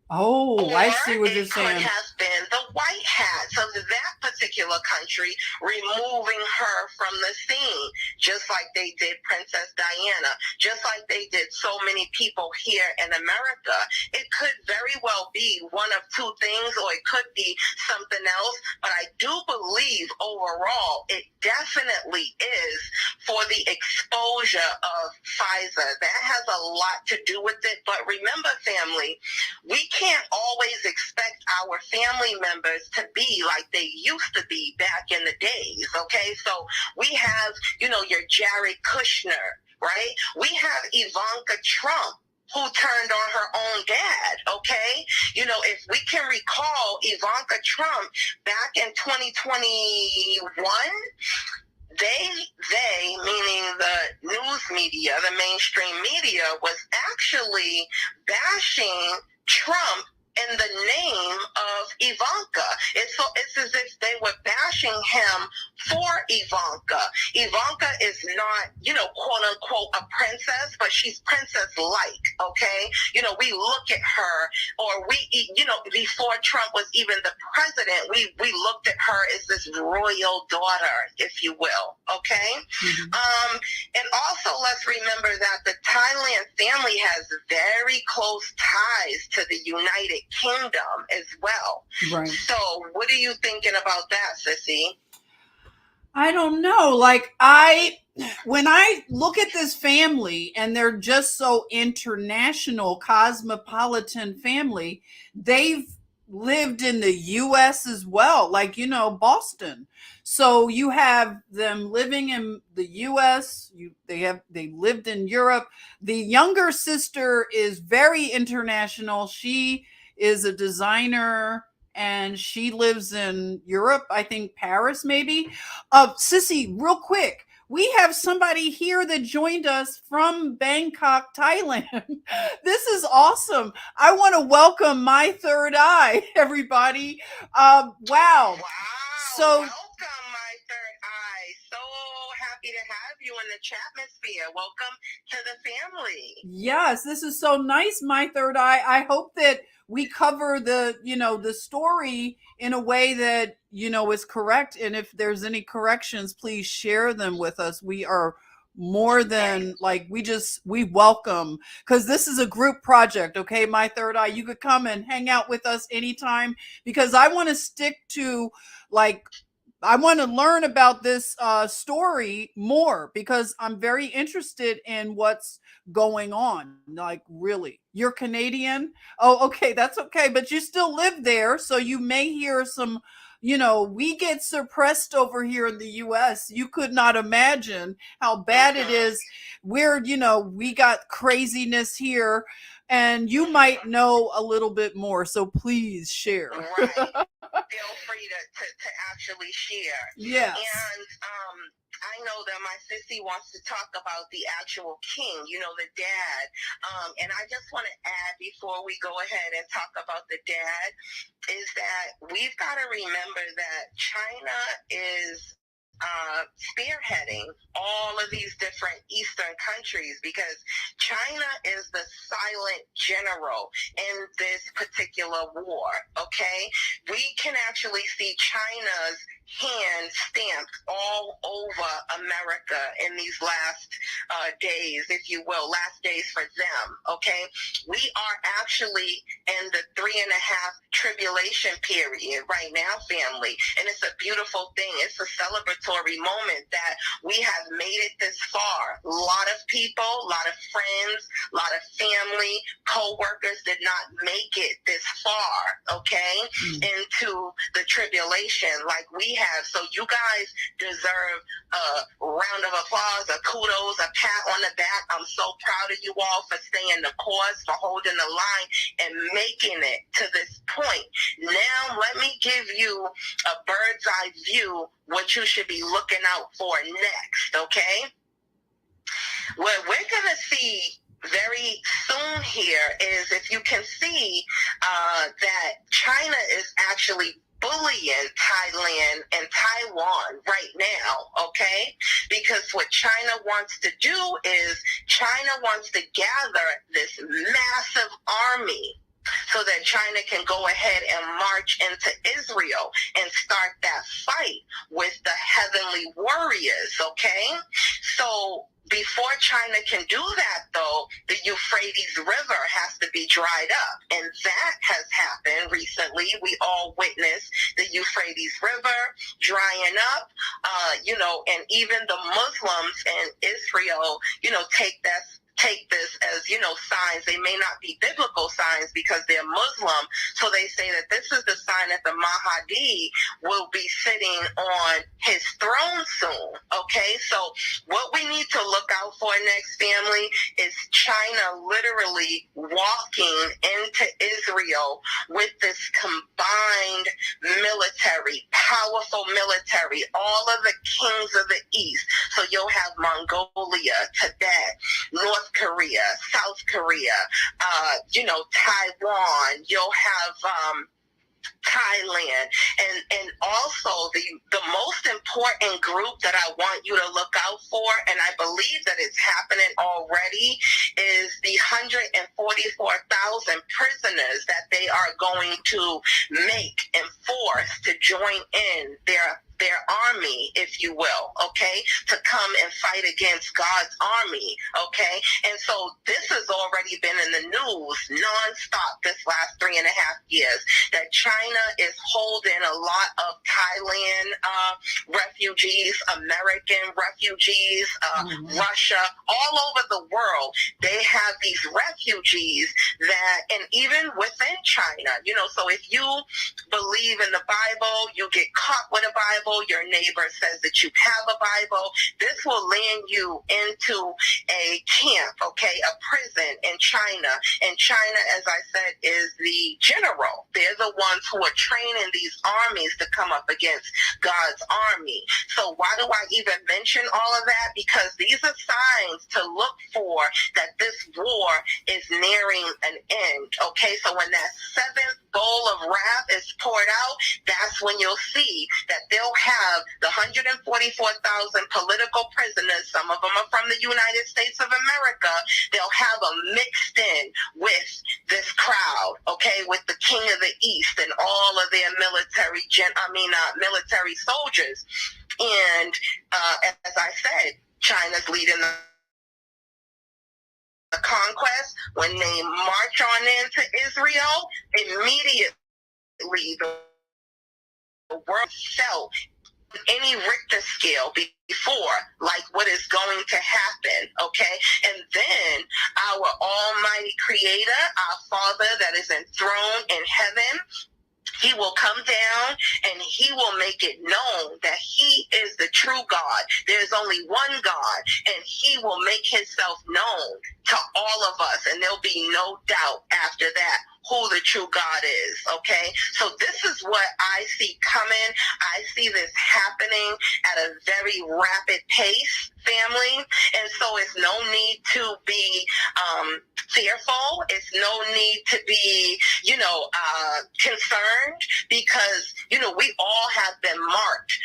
Oh, Or I see what you're saying. It could have been the white hat. So that particular country, removing her from the scene, just like they did Princess Diana, just like they did so many people here in America. It could very well be one of two things, or it could be something else, but I do believe overall it definitely is for the exposure of Pfizer. That has a lot to do with it, but remember, family, we can't always expect our family members to be like they used to be back in the days, okay? So we have, your Jared Kushner, right? We have Ivanka Trump, who turned on her own dad, okay? If we can recall Ivanka Trump back in 2021, they, meaning the news media, the mainstream media, was actually bashing Trump in the name of Ivanka. It's as if they were bashing him for Ivanka. Ivanka is not, quote unquote, a princess, but she's princess-like, okay? We look at her, or before Trump was even the president, we looked at her as this royal daughter, if you will, okay? Mm-hmm. And also let's remember that the Thailand family has very close ties to the United Kingdom as well. Right. So what are you thinking about that, Sissy? I don't know. When I look at this family and they're just so international, cosmopolitan family, they've lived in the US as well, Boston. So you have them living in the US, they lived in Europe. The younger sister is very international. She is a designer and she lives in Europe, I think Paris maybe. Sissy, real quick, we have somebody here that joined us from Bangkok, Thailand. This is awesome. I want to welcome My Third Eye, everybody. Wow. So welcome, My Third Eye. So happy to have you in the chatmosphere. Welcome to the family. Yes, this is so nice, My Third Eye. I hope that we cover the story in a way that, is correct. And if there's any corrections, please share them with us. We are more than we welcome, because this is a group project. Okay. My Third Eye, you could come and hang out with us anytime, because I want to stick to I want to learn about this story more, because I'm very interested in what's going on. Really, you're Canadian? Oh, okay, that's okay. But you still live there, so you may hear some, we get suppressed over here in the US. You could not imagine how bad it is. We got craziness here, and you might know a little bit more. So please share. Right. Feel free to actually share. Yes. And I know that my sissy wants to talk about the actual king, the dad. And I just want to add, before we go ahead and talk about the dad, is that we've got to remember that China is spearheading all of these different Eastern countries, because China is the silent general in this particular war, okay? We can actually see China's hand stamped all over America in these last days, if you will, last days for them, okay? We are actually in the 3.5 tribulation period right now, family, and it's a beautiful thing. It's a celebratory moment that we have made it this far. A lot of people, a lot of friends, a lot of family, co-workers did not make it this far, okay, into the tribulation like we have. So you guys deserve a round of applause, a kudos, a pat on the back. I'm so proud of you all for staying the course, for holding the line and making it to this point. Now let me give you a bird's eye view what you should be looking out for next, okay? What we're going to see very soon here is, if you can see, that China is actually bullying Thailand and Taiwan right now, okay? Because what China wants to do is China wants to gather this massive army so that that China can go ahead and march into Israel and start that fight with the heavenly warriors, okay? So before China can do that, though, the Euphrates River has to be dried up. And that has happened recently. We all witnessed the Euphrates River drying up, and even the Muslims in Israel, take this as, signs. They may not be biblical signs because they're Muslim. So they say that this is the sign that the Mahdi will be sitting on his throne soon. Okay, so what we need to look out for next, family, is China literally walking into Israel with this combined military, powerful military, all of the kings of the East. So you'll have Mongolia, Tibet, North Korea, South Korea, Taiwan. You'll have Thailand, and also the most important group that I want you to look out for, and I believe that it's happening already, is the 144,000 prisoners that they are going to make and force to join in their army, if you will, okay, to come and fight against God's army, okay? And so this has already been in the news nonstop this last 3.5 years, that China is holding a lot of Thailand refugees, American refugees, Russia, all over the world. They have these refugees that, and even within China, so if you believe in the Bible, you get caught with a Bible, your neighbor says that you have a Bible, this will land you into a camp, okay, a prison in China. And China, as I said, is the general. They're the ones who are training these armies to come up against God's army. So why do I even mention all of that? Because these are signs to look for that this war is nearing an end, okay? So when that seventh bowl of wrath is poured out, that's when you'll see that they'll have the 144,000 political prisoners. Some of them are from the United States of America. They'll have them mixed in with this crowd, okay, with the King of the East and all of their military soldiers. And as I said, China's leading the conquest. When they march on into Israel, immediately the world felt any Richter scale before, like what is going to happen, okay? And then our almighty creator, our Father that is enthroned in heaven, he will come down and he will make it known that he is the true God. There's only one God, and he will make himself known to all of us, and there'll be no doubt after that who the true God is, okay? So this is what I see coming. I see this happening at a very rapid pace, family, and so it's no need to be fearful. It's no need to be, concerned, because, we all have been marked.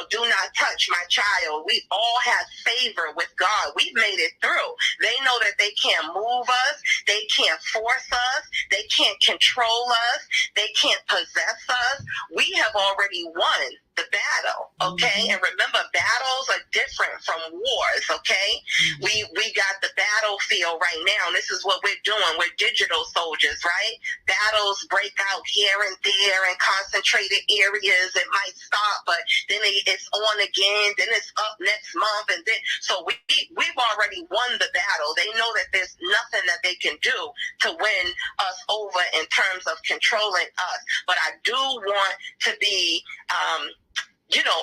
Do not touch my child. We all have favor with God. We've made it through. They know that they can't move us. They can't force us. They can't control us. They can't possess us. We have already won the battle, okay? And remember, battles are different from wars, okay? We got the battlefield right now. This is what we're doing. We're digital soldiers, right? Battles break out here and there in concentrated areas. It might stop, but then it's on again. Then it's up next month, and then so we've already won the battle. They know that there's nothing that they can do to win us over in terms of controlling us. But I do want to be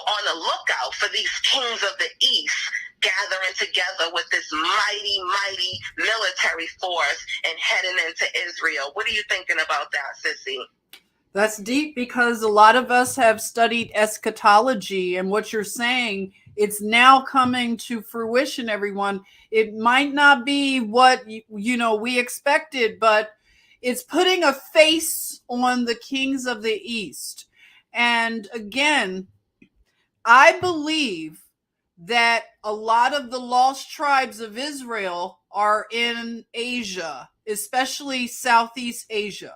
on the lookout for these kings of the East gathering together with this mighty, mighty military force and heading into Israel. What are you thinking about that, Sissy? That's deep, because a lot of us have studied eschatology, and what you're saying, it's now coming to fruition, everyone. It might not be what, we expected, but it's putting a face on the kings of the East. And again, I believe that a lot of the lost tribes of Israel are in Asia, especially Southeast Asia.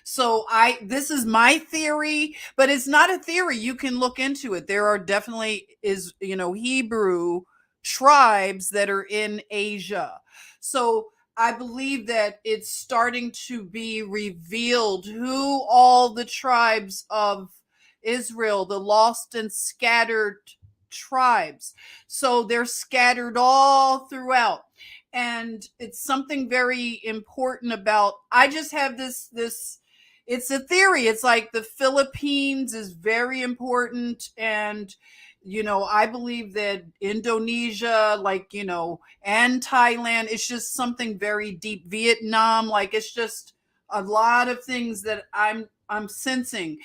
So this is my theory, but it's not a theory. You can look into it. There are definitely Hebrew tribes that are in Asia. So I believe that it's starting to be revealed who all the tribes of Israel, the lost and scattered tribes. So they're scattered all throughout. And it's something very important about, I just have this it's a theory. It's like the Philippines is very important, and I believe that Indonesia, and Thailand, it's just something very deep. Vietnam, it's just a lot of things that I'm sensing.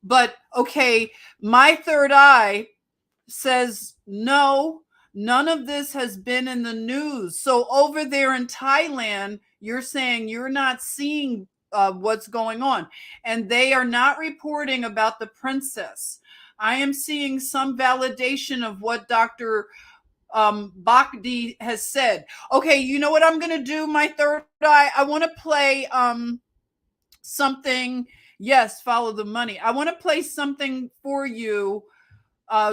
But okay, my third eye says no, none of this has been in the news. So over there in Thailand, you're saying you're not seeing what's going on, and they are not reporting about the princess. I am seeing some validation of what Dr. Bhakdi has said. Okay, you know what I'm going to do? My third eye, I want to play something. Yes, follow the money. I want to play something for you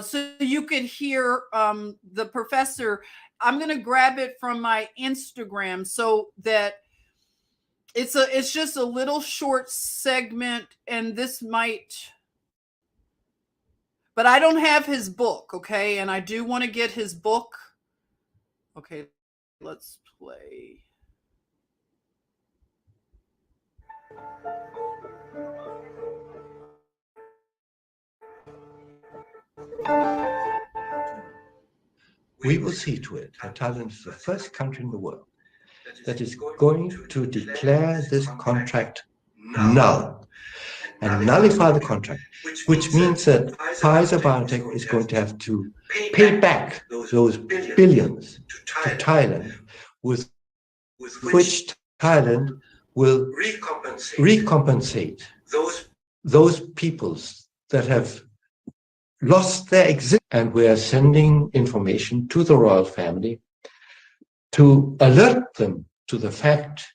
so you could hear the professor. I'm going to grab it from my Instagram so that it's just a little short segment, and this might, but I don't have his book, okay? And I do want to get his book. Okay, let's play. We will see to it that Thailand is the first country in the world that is going to declare this contract null and nullify the contract, which means that Pfizer BioNTech is going to have to pay back those billions to Thailand, with which Thailand will recompensate those peoples that have lost their existence. And we are sending information to the royal family to alert them to the fact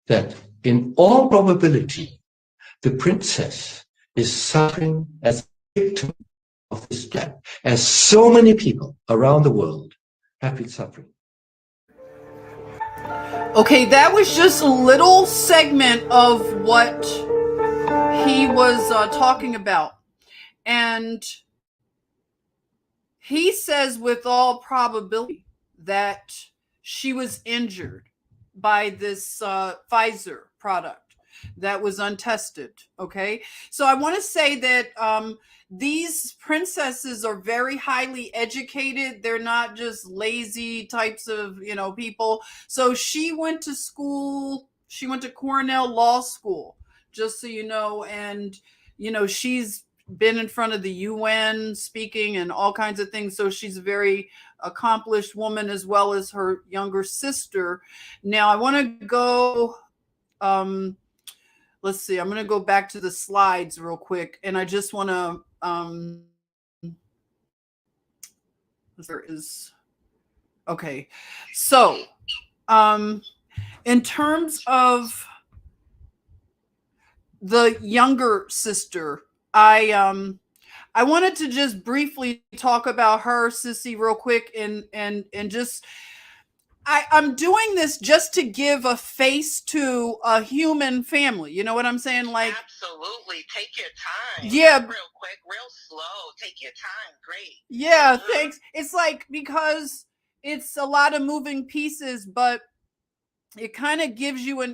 that in all probability, the princess is suffering as a victim of this plan, as so many people around the world have been suffering. Okay, that was just a little segment of what he was talking about. And he says with all probability that she was injured by this Pfizer product that was untested. Okay, so I want to say that these princesses are very highly educated. They're not just lazy types of people. So she went to school. She went to Cornell Law School, just so you know, and she's been in front of the UN speaking and all kinds of things. So she's a very accomplished woman, as well as her younger sister. Now I want to go, let's see, I'm going to go back to the slides real quick. And I just want to, there is, okay. So, in terms of the younger sister, I wanted to just briefly talk about her, Sissy, real quick, and just I'm doing this just to give a face to a human family. You know what I'm saying? Absolutely. Take your time. Yeah. Real quick, real slow. Take your time. Great. Yeah, thanks. It's because it's a lot of moving pieces, but it kind of gives you a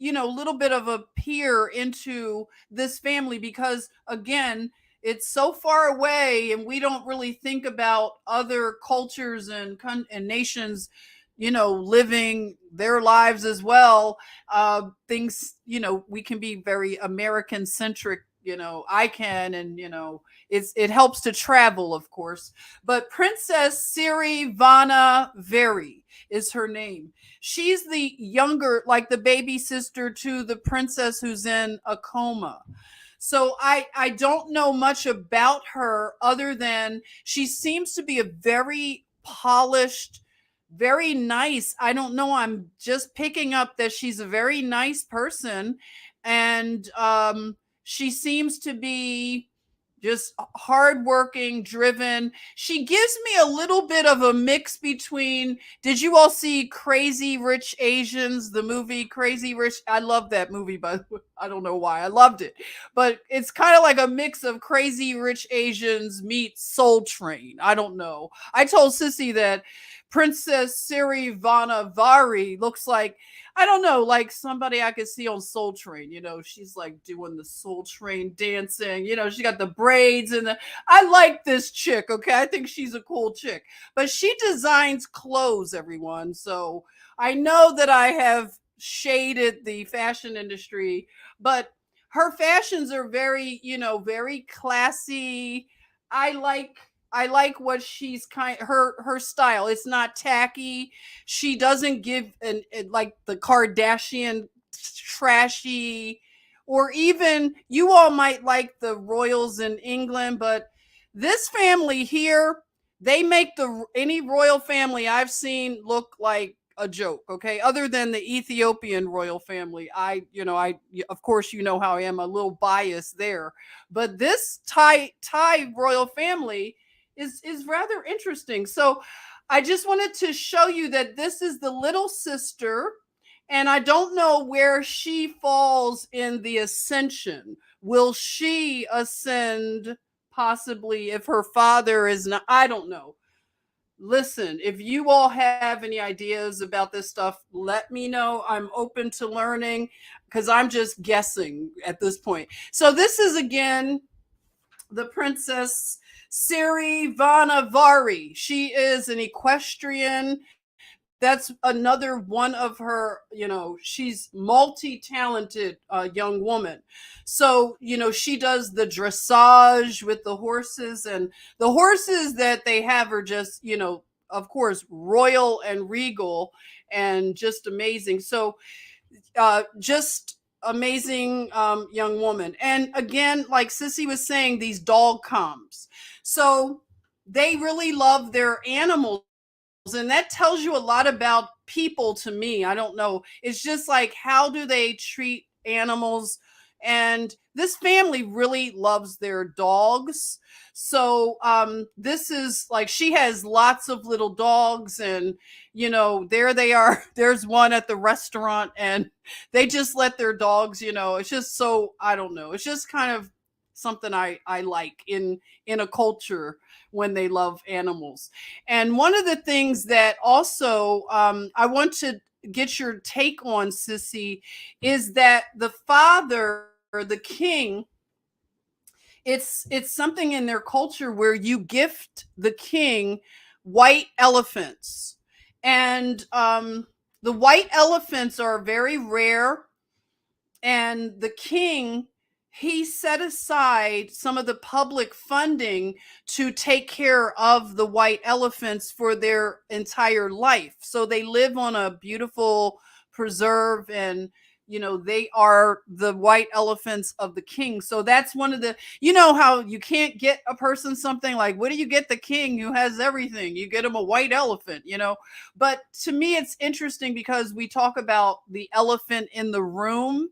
little bit of a peer into this family, because again, it's so far away and we don't really think about other cultures and nations living their lives as well. Things, we can be very American centric, I can, and it helps to travel, of course. But Princess Siri Vana Veri is her name. She's the younger, like the baby sister to the princess who's in a coma. So I don't know much about her other than she seems to be a very polished, very nice. I don't know. I'm just picking up that she's a very nice person. and she seems to be just hardworking, driven. She gives me a little bit of a mix between, did you all see Crazy Rich Asians, the movie Crazy Rich? I love that movie, but I don't know why. I loved it. But it's kind of like a mix of Crazy Rich Asians meets Soul Train. I don't know. I told Sissy that Princess Siri Vanavari looks like, I don't know, like somebody I could see on Soul Train. You know, she's like doing the Soul Train dancing. You know, she got the braids and I like this chick. Okay, I think she's a cool chick. But she designs clothes, everyone. So I know that I have shaded the fashion industry, but her fashions are very, you know, very classy. I like what she's her style. It's not tacky. She doesn't give like the Kardashian trashy, or even you all might like the royals in England, but this family here, they make any royal family I've seen look like a joke. Okay, other than the Ethiopian royal family, I of course you know how I am, a little biased there, but this Thai royal family is rather interesting. So I just wanted to show you that this is the little sister, and I don't know where she falls in the ascension. Will she ascend possibly if her father is not? I don't know. Listen, if you all have any ideas about this stuff, let me know. I'm open to learning because I'm just guessing at this point. So this is again the Princess Siri Vanavari. She is an equestrian. That's another one of her, you know, she's multi-talented young woman. So, you know, she does the dressage with the horses, and the horses that they have are just, you know, of course, royal and regal and just amazing. So, just amazing young woman. And again, like Sissy was saying, these dog comps. So they really love their animals, and that tells you a lot about people to me. I don't know. It's just like, how do they treat animals? And this family really loves their dogs. So this is like, she has lots of little dogs, and you know, there they are. There's one at the restaurant, and they just let their dogs, you know, it's just so, I don't know. It's just kind of something I like in a culture when they love animals. And one of the things that also I want to get your take on, Sissy, is that the father, the king, it's something in their culture where you gift the king white elephants. And the white elephants are very rare, and the king, he set aside some of the public funding to take care of the white elephants for their entire life. So they live on a beautiful preserve, and you know, they are the white elephants of the king. So that's one of the, you know, how you can't get a person something like, what do you get the king who has everything? You get him a white elephant, you know. But to me it's interesting because we talk about the elephant in the room,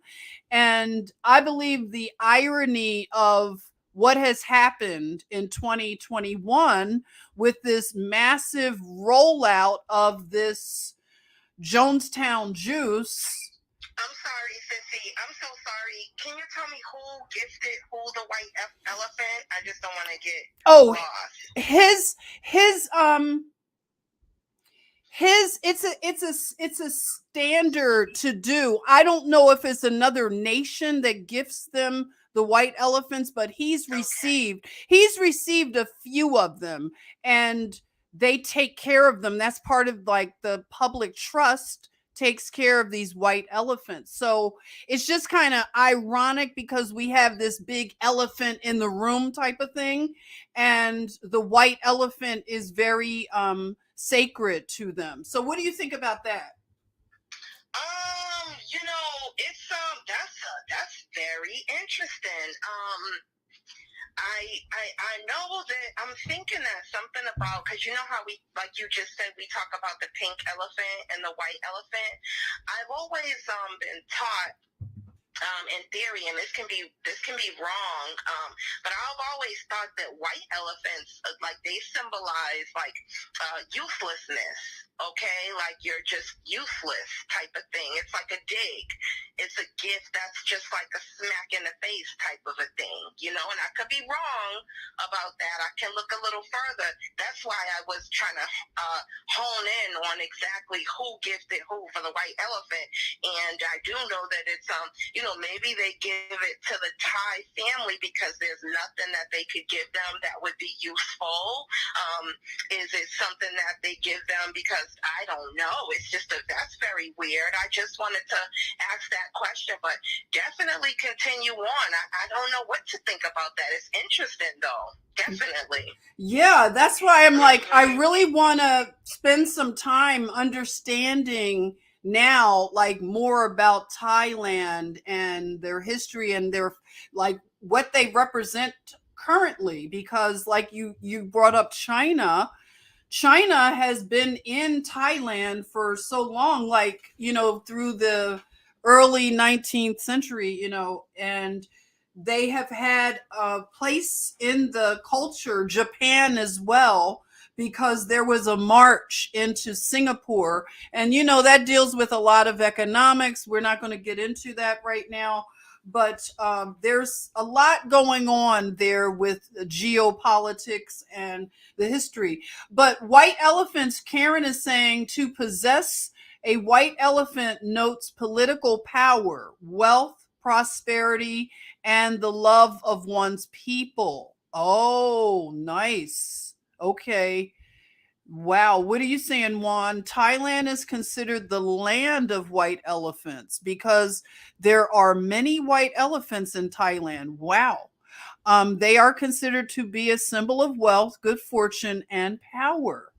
and I believe the irony of what has happened in 2021 with this massive rollout of this Jonestown juice. I'm sorry, Sissy. I'm so sorry. Can you tell me who gifted who the white elephant? I just don't want to get lost. It's a standard to do. I don't know if it's another nation that gifts them the white elephants, but he's received a few of them, and they take care of them. That's part of like the public trust takes care of these white elephants. So it's just kind of ironic because we have this big elephant in the room type of thing, and the white elephant is very sacred to them. So what do you think about that? You know, it's that's very interesting. I know that I'm thinking that something about, because you know how we, like you just said, we talk about the pink elephant and the white elephant. I've always been taught in theory, and this can be wrong, but I've always thought that white elephants, like, they symbolize like uselessness. Okay, like you're just useless type of thing. It's like a dig. It's a gift that's just like a smack in the face type of a thing, you know. And I could be wrong about that. I can look a little further. That's why I was trying to hone in on exactly who gifted who for the white elephant. And I do know that it's you know, maybe they give it to the Thai family because there's nothing that they could give them that would be useful. Is it something that they give them because, I don't know, it's just that's very weird. I just wanted to ask that question, but definitely continue on. I don't know what to think about that. It's interesting though. Definitely. Yeah, that's why I'm like, I really want to spend some time understanding now, like, more about Thailand and their history and their, like, what they represent currently, because like you brought up China has been in Thailand for so long, like, you know, through the early 19th century, you know, and they have had a place in the culture, Japan as well, because there was a march into Singapore. And, you know, that deals with a lot of economics. We're not going to get into that right now. But there's a lot going on there with geopolitics and the history. But white elephants, Karen is saying, to possess a white elephant notes political power, wealth, prosperity, and the love of one's people. Oh, nice. Okay. Wow. What are you saying, Juan? Thailand is considered the land of white elephants because there are many white elephants in Thailand. Wow. They are considered to be a symbol of wealth, good fortune, and power.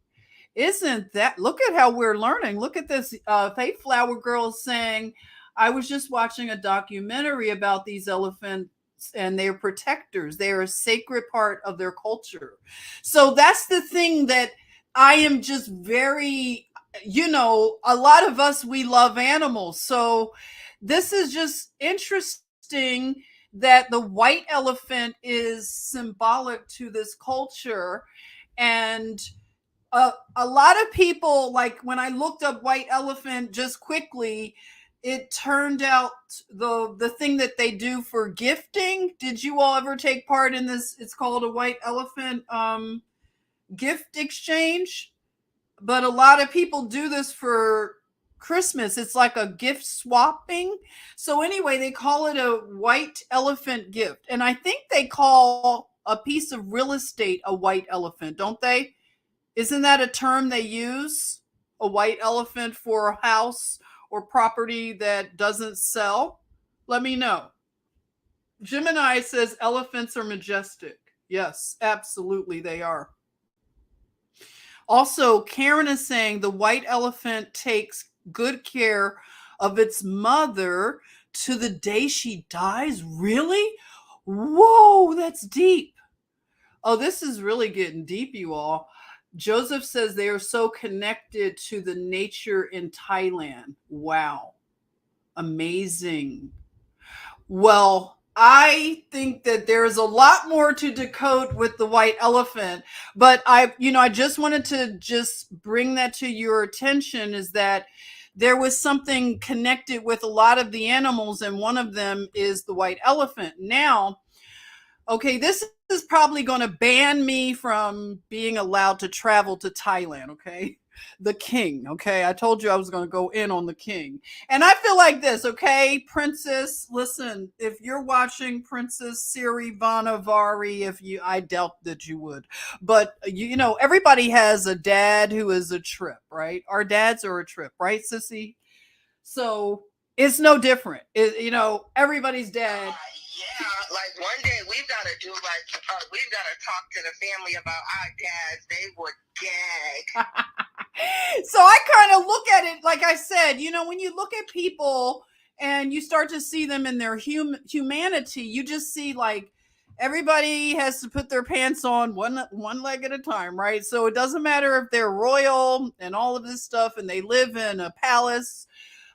Isn't that? Look at how we're learning. Look at this. Faith Flower Girl saying, I was just watching a documentary about these elephants and they're protectors. They are a sacred part of their culture. So that's the thing that I am just very, you know, a lot of us, we love animals. So this is just interesting that the white elephant is symbolic to this culture. And a lot of people, like when I looked up white elephant just quickly, it turned out the thing that they do for gifting. Did you all ever take part in this? It's called a white elephant gift exchange. But a lot of people do this for Christmas. It's like a gift swapping. So anyway, they call it a white elephant gift. And I think they call a piece of real estate a white elephant, don't they? Isn't that a term they use? A white elephant for a house or property that doesn't sell? Let me know. Gemini says elephants are majestic. Yes, absolutely they are. Also, Karen is saying the white elephant takes good care of its mother to the day she dies. Really? Whoa, that's deep. Oh, this is really getting deep, you all. Joseph says they are so connected to the nature in Thailand. Wow. Amazing. Well, I think that there's a lot more to decode with the white elephant, but I just wanted to just bring that to your attention, is that there was something connected with a lot of the animals, and one of them is the white elephant. Now, okay, this is probably going to ban me from being allowed to travel to Thailand, okay? The king, okay? I told you I was going to go in on the king. And I feel like this, okay? Princess, listen, if you're watching, Princess Siri Vanavari, I doubt that you would. But, you know, everybody has a dad who is a trip, right? Our dads are a trip, right, sissy? So it's no different. Everybody's dad. Yeah, like one day we've got to do we've got to talk to the family about our dads. They would gag. So I kind of look at it, like I said, when you look at people and you start to see them in their humanity, you just see like everybody has to put their pants on one leg at a time, right? So it doesn't matter if they're royal and all of this stuff and they live in a palace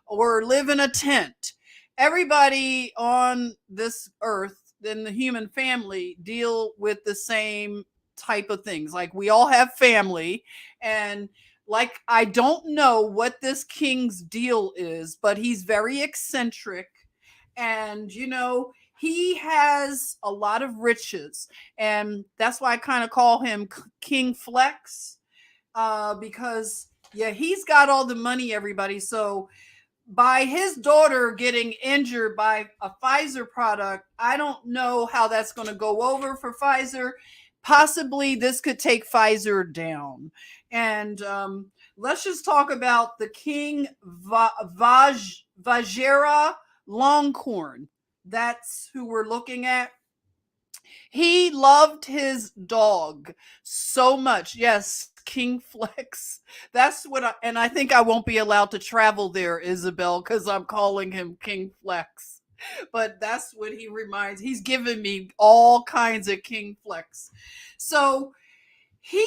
or live in a tent. everybody on this earth in the human family deal with the same type of things. Like we all have family, and like I don't know what this king's deal is, but he's very eccentric, and he has a lot of riches, and that's why I kind of call him King Flex, because yeah, he's got all the money, everybody. So by his daughter getting injured by a Pfizer product, I don't know how that's going to go over for Pfizer. Possibly this could take Pfizer down. And let's just talk about the King Vajera Longhorn. That's who we're looking at. He loved his dog so much. Yes, King Flex. That's what and I think I won't be allowed to travel there, Isabel, because I'm calling him King Flex. But that's what he reminds. He's given me all kinds of King Flex. So he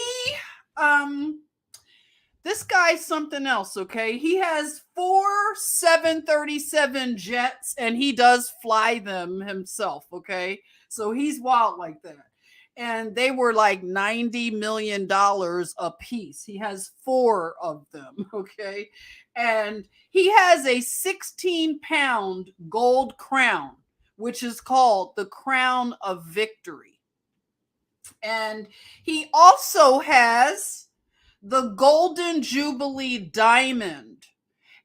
this guy's something else, okay? He has 4 737 jets, and he does fly them himself, okay? So he's wild like that. And they were like $90 million a piece. He has 4 of them, okay? And he has a 16-pound gold crown, which is called the Crown of Victory. And he also has the Golden Jubilee Diamond.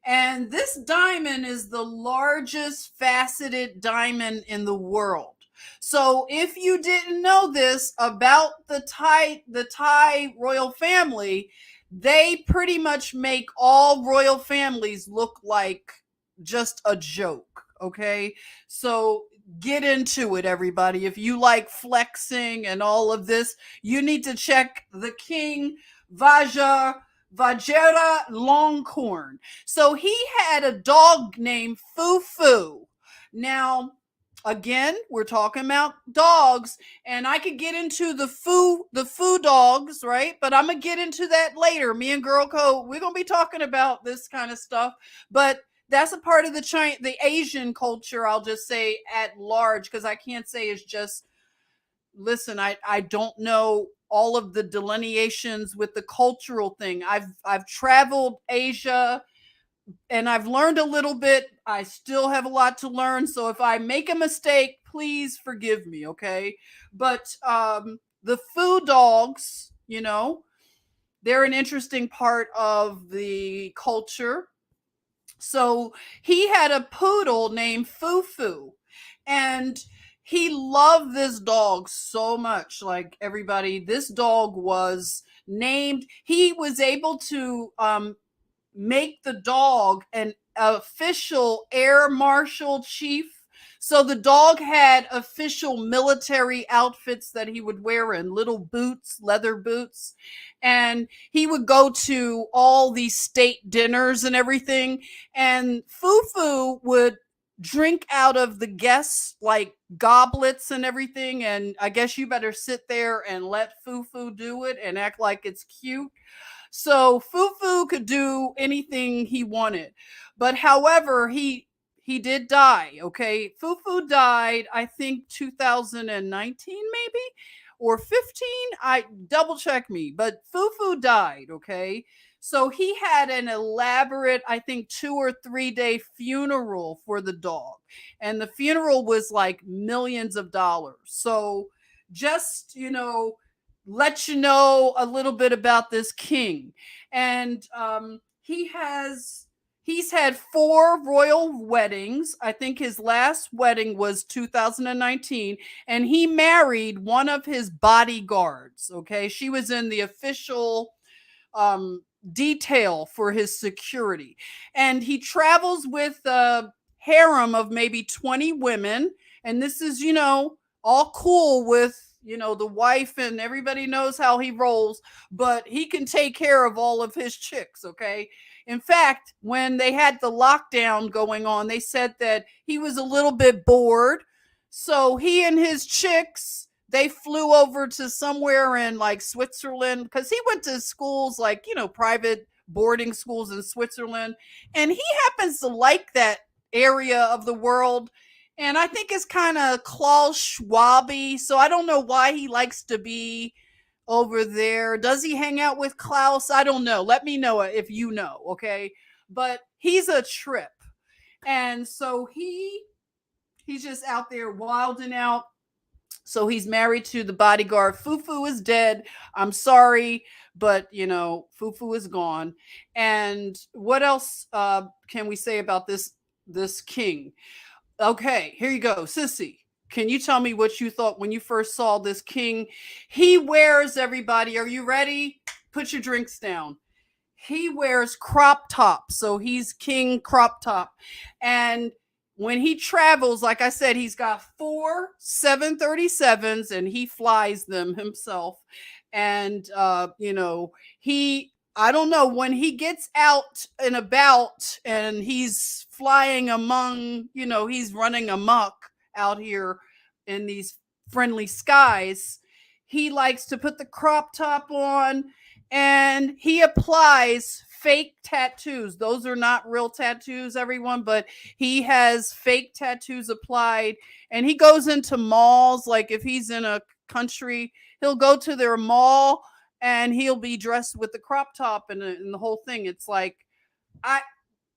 And this diamond is the largest faceted diamond in the world. So if you didn't know this about the Thai royal family, they pretty much make all royal families look like just a joke, okay? So get into it, everybody. If you like flexing and all of this, you need to check the King Vajera Longhorn. So he had a dog named Fufu. Now, again, we're talking about dogs, and I could get into the foo dogs, right? But I'm gonna get into that later. Me and GirlCode, we're gonna be talking about this kind of stuff, but that's a part of the Asian culture, I'll just say at large, because I can't say it's just, listen, I don't know all of the delineations with the cultural thing. I've traveled Asia, and I've learned a little bit. I still have a lot to learn. So if I make a mistake, please forgive me, okay? But the foo dogs, they're an interesting part of the culture. So he had a poodle named Fufu, and he loved this dog so much. Like everybody, this dog was named, he was able to make the dog an official air marshal chief. So the dog had official military outfits that he would wear, in little boots, leather boots. And he would go to all these state dinners and everything. And Fufu would drink out of the guests like goblets and everything. And I guess you better sit there and let Fufu do it and act like it's cute. So Fufu could do anything he wanted. But however, he did die, okay? Fufu died, I think 2019 maybe, or 15. I double check me, but Fufu died, okay? So he had an elaborate, I think 2 or 3 day funeral for the dog. And the funeral was like millions of dollars. So just, let you know a little bit about this king. And he's had 4 royal weddings. I think his last wedding was 2019, and he married one of his bodyguards, okay? She was in the official detail for his security. And he travels with a harem of maybe 20 women, and this is, all cool with the wife, and everybody knows how he rolls, but he can take care of all of his chicks, okay? In fact, when they had the lockdown going on, they said that he was a little bit bored. So he and his chicks, they flew over to somewhere in like Switzerland, because he went to schools like, private boarding schools in Switzerland. And he happens to like that area of the world. And I think it's kind of Klaus Schwab-y. So I don't know why he likes to be over there. Does he hang out with Klaus? I don't know. Let me know if you know, okay? But he's a trip. And so he's just out there wilding out. So he's married to the bodyguard. Fufu is dead. I'm sorry, but Fufu is gone. And what else can we say about this king? Okay, here you go, Sissy. Can you tell me what you thought when you first saw this king? He wears, everybody, are you ready? Put your drinks down. He wears crop top. So he's king crop top. And when he travels, like I said, he's got 4 737s and he flies them himself. And, I don't know, when he gets out and about and he's flying among, he's running amok out here in these friendly skies, he likes to put the crop top on and he applies fake tattoos. Those are not real tattoos, everyone, but he has fake tattoos applied and he goes into malls. Like if he's in a country, he'll go to their mall and he'll be dressed with the crop top and the whole thing. It's like,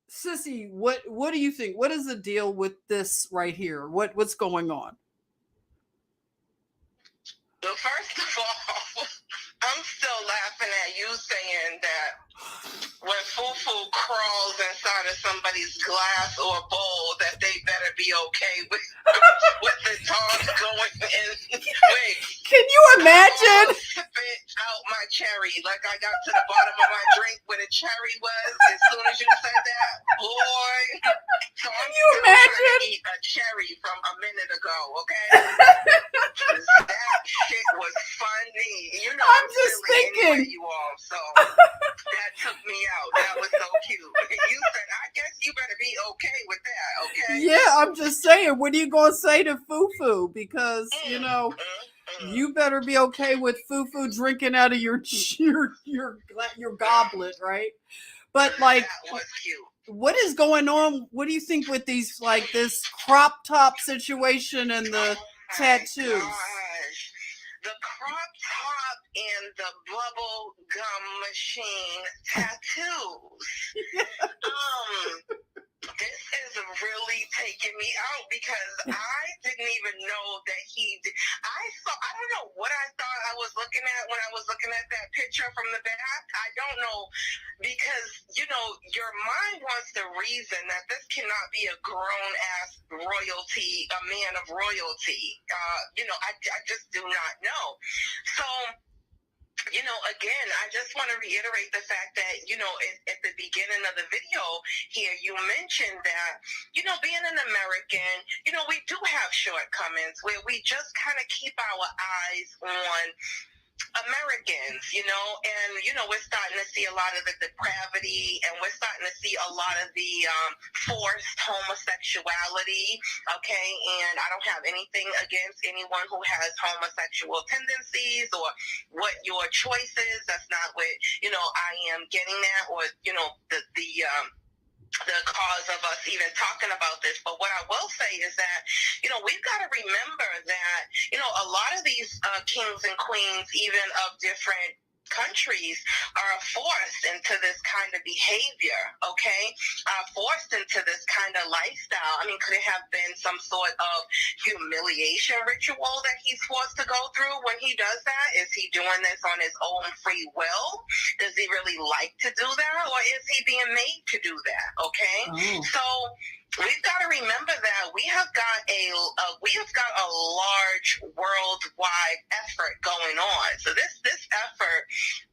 Sissy, what do you think? What is the deal with this right here? What's going on? So first of all, I'm still laughing at you saying that when Fufu crawls inside of somebody's glass or bowl, that they better be okay with the dog going in. Wait, can you imagine? Spit out my cherry like I got to the bottom of my drink where the cherry was as soon as you said that, boy. So I'm still trying to eat a cherry from a minute ago, okay? That shit was funny. I'm just thinking. Anyway, you all, so that took me out. That was so cute. You said, I guess you better be okay with that, okay? Yeah, I'm just saying, what are you going to say to Fufu? Because, you better be okay with Fufu drinking out of your goblet, right? But like, that was cute. What is going on? What do you think with these, like this crop top situation and the tattoos? Gosh. The crop top and the bubble gum machine tattoos. This is really taking me out because I didn't even know that he did. I don't know what I thought I was looking at when I was looking at that picture from the back. I don't know, because, your mind wants to reason that this cannot be a grown-ass royalty, a man of royalty. I just do not know. So, again, I just want to reiterate the fact that, at the beginning of the video here, you mentioned that, being an American, we do have shortcomings where we just kind of keep our eyes on Americans, and, we're starting to see a lot of the depravity, and we're starting to see a lot of the forced homosexuality, okay? And I don't have anything against anyone who has homosexual tendencies or what your choice is. That's not what, I am getting at, or, the cause of us even talking about this. But what I will say is that, we've got to remember that, a lot of these kings and queens, even of different countries, are forced into this kind of behavior, okay? Forced into this kind of lifestyle. I mean, could it have been some sort of humiliation ritual that he's forced to go through when he does that? Is he doing this on his own free will? Does he really like to do that? Or is he being made to do that, okay? So we've got to remember that we have got a large worldwide effort going on. So this effort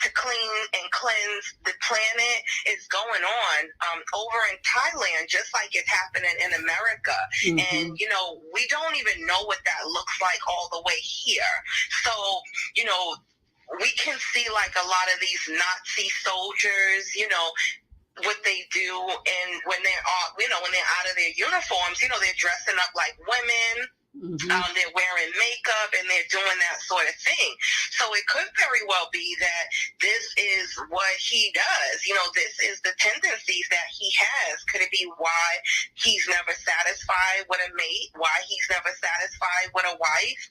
to clean and cleanse the planet is going on over in Thailand, just like it's happening in America. Mm-hmm. And we don't even know what that looks like all the way here. So we can see like a lot of these Nazi soldiers, what they do, and when they're out of their uniforms, they're dressing up like women. They're wearing makeup and they're doing that sort of thing. So it could very well be that this is what he does. You know, this is the tendencies that he has. Could it be why he's never satisfied with a mate? Why he's never satisfied with a wife?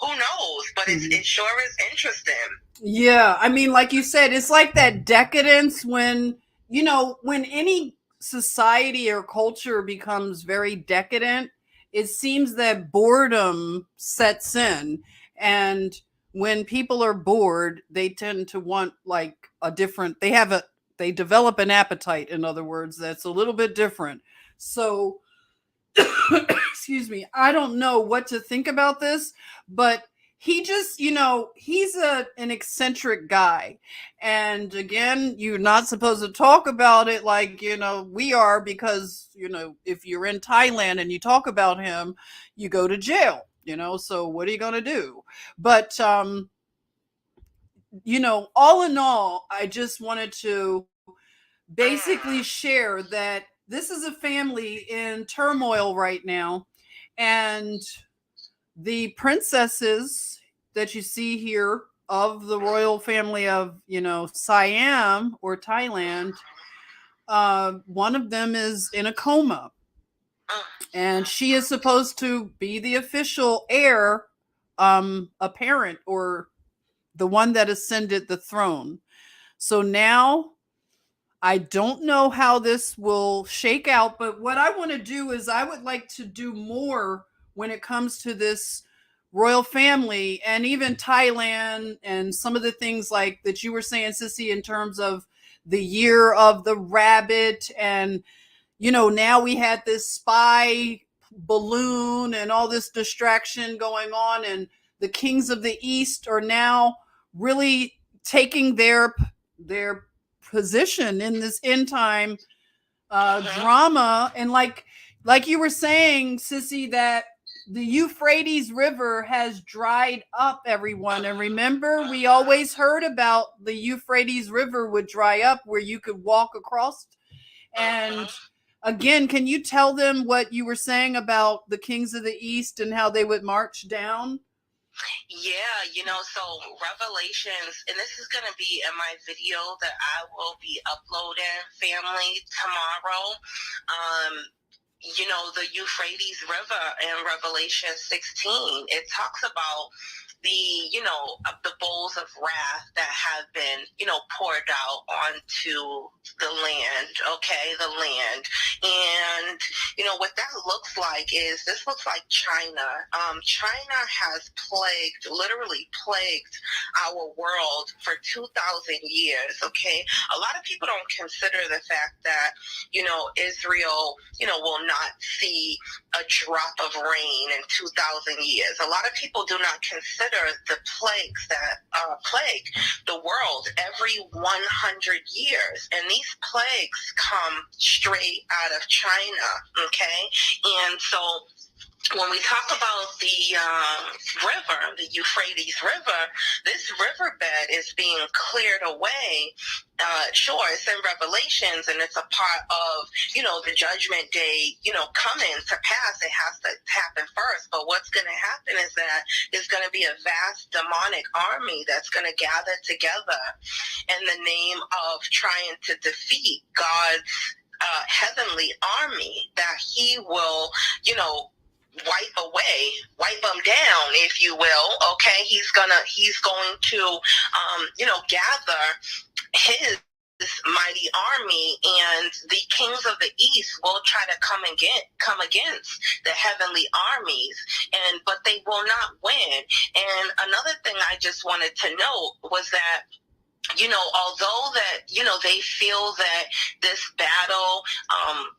Who knows? But it sure is interesting. Yeah, I mean, like you said, it's like that decadence when, you know, when any society or culture becomes very decadent, it seems that boredom sets in. And when people are bored, they tend to want like a different, they develop an appetite, in other words, that's a little bit different. So, excuse me, I don't know what to think about this, but he just, you know, he's an eccentric guy. And again, you're not supposed to talk about it like, you know, we are, because, you know, if you're in Thailand and you talk about him, you go to jail, you know, so what are you going to do? But, you know, all in all, I just wanted to basically share that this is a family in turmoil right now. And the princesses that you see here of the royal family of, you know, Siam or Thailand, one of them is in a coma. And she is supposed to be the official heir, apparent, or the one that ascended the throne. So now I don't know how this will shake out, but what I want to do is I would like to do more when it comes to this royal family and even Thailand and some of the things like that you were saying, Sissy, in terms of the year of the rabbit. And, you know, now we had this spy balloon and all this distraction going on, and the kings of the East are now really taking their position in this end time drama. And like you were saying, Sissy, that the Euphrates River has dried up, everyone. And remember, we always heard about the Euphrates River would dry up where you could walk across. And again, can you tell them what you were saying about the kings of the East and how they would march down? Yeah, you know, so Revelations, and this is going to be in my video that I will be uploading, family, tomorrow. You know, the Euphrates River in Revelation 16, it talks about the, you know, the bowls of wrath that have been, you know, poured out onto the land, okay, the land. And, you know, what that looks like is, this looks like China. China has literally plagued our world for 2,000 years, okay? A lot of people don't consider the fact that, you know, Israel, you know, will not see a drop of rain in 2,000 years. A lot of people do not consider the plagues that plague the world every 100 years. And these plagues come straight out of China, okay? And so when we talk about the river, the Euphrates River, this riverbed is being cleared away. Sure, it's in Revelations, and it's a part of, you know, the judgment day, you know, coming to pass. It has to happen first. But what's going to happen is that there's going to be a vast demonic army that's going to gather together in the name of trying to defeat God's heavenly army that he will, you know, wipe them down, if you will. Okay, he's going to you know, gather his mighty army, and the kings of the East will try to come against the heavenly armies, but they will not win. And another thing I just wanted to note was that, you know, although that, you know, they feel that this battle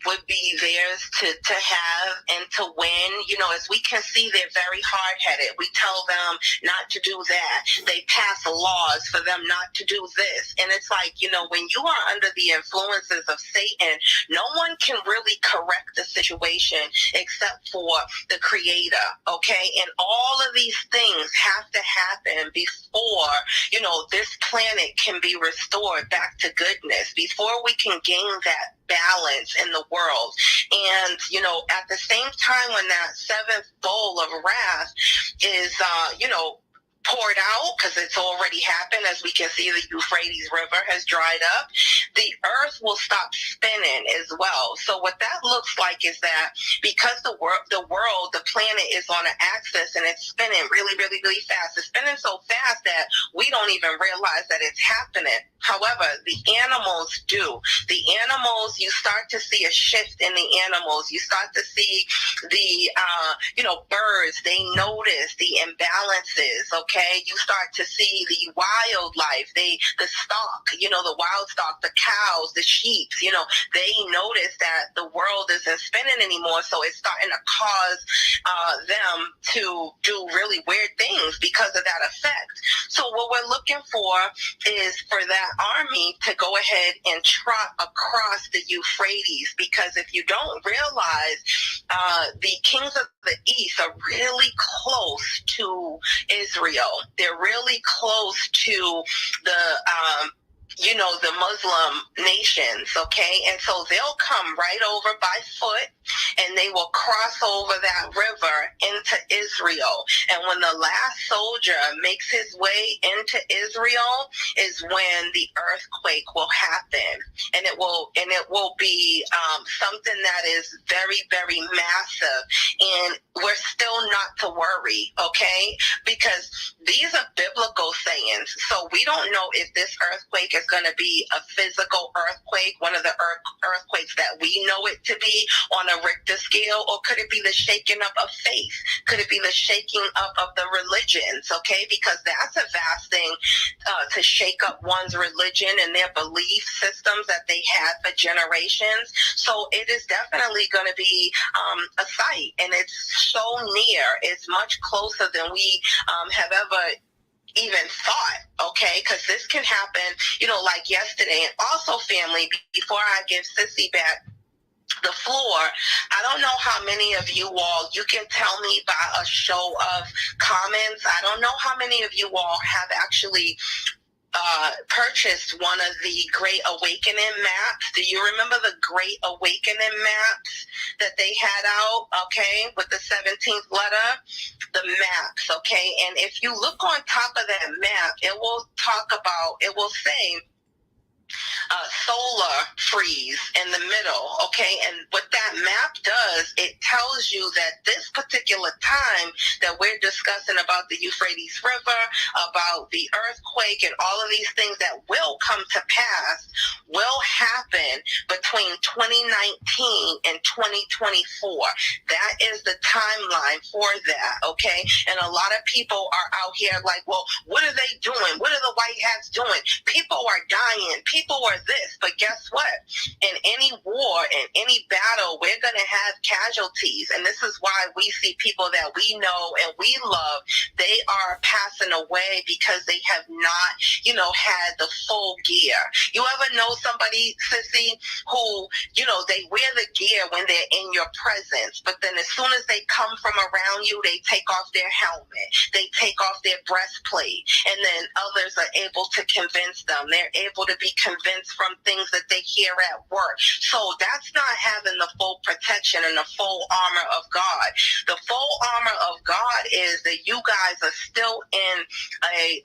would be theirs to have and to win, you know, as we can see, they're very hard-headed. We tell them not to do that. They pass laws for them not to do this. And it's like, you know, when you are under the influences of Satan, no one can really correct the situation except for the Creator, okay? And all of these things have to happen before, you know, this planet can be restored back to goodness, before we can gain that balance in the world. And, you know, at the same time, when that seventh bowl of wrath is, you know, poured out, because it's already happened, as we can see the Euphrates River has dried up, the earth will stop spinning as well. So what that looks like is that because the world, the planet is on an axis and it's spinning really, really, really fast. It's spinning so fast that we don't even realize that it's happening. However, the animals do. The animals, you start to see a shift in the animals. You start to see the, you know, birds, they notice the imbalances, okay? You start to see the wildlife, the stock, you know, the wild stock, the cows, the sheep, you know, they notice that the world isn't spinning anymore, so it's starting to cause them to do really weird things because of that effect. So what we're looking for is for that army to go ahead and trot across the Euphrates, because if you don't realize, the kings of the east are really close to Israel. They're really close to the you know, the Muslim nations, okay? And so they'll come right over by foot, and they will cross over that river into Israel. And when the last soldier makes his way into Israel is when the earthquake will happen. And it will be something that is very, very massive. And we're still not to worry, okay? Because these are biblical sayings. So we don't know if this earthquake is going to be a physical earthquake, one of the earthquakes that we know it to be on a Richter scale, or could it be the shaking up of faith? Could it be the shaking up of the religions, okay? Because that's a vast thing to shake up one's religion and their belief systems that they had for generations. So it is definitely going to be a sight, and it's so near. It's much closer than we have ever even thought, okay? Because this can happen, you know, like yesterday. And also, family, before I give Sissy back the floor, I don't know how many of you all, you can tell me by a show of comments, I don't know how many of you all have actually purchased one of the Great Awakening maps. Do you remember the Great Awakening maps that they had out, okay, with the 17th letter? The maps, okay? And if you look on top of that map, it will say solar freeze in the middle, okay? And what that map does, it tells you that this particular time that we're discussing about the Euphrates River, about the earthquake, and all of these things that will come to pass will happen between 2019 and 2024. That is the timeline for that, okay? And a lot of people are out here like, well, what are they doing? What are the white hats doing? People are dying. People are this. But guess what? In any war, in any battle, we're going to have casualties. And this is why we see people that we know and we love, they are passing away because they have not, you know, had the full gear. You ever know somebody, Sissy, who, you know, they wear the gear when they're in your presence, but then as soon as they come from around you, they take off their helmet, they take off their breastplate, and then others are able to convince them. They're able to be convinced from things that they hear at work. So that's not having the full protection and the full armor of God. The full armor of God is that you guys are still in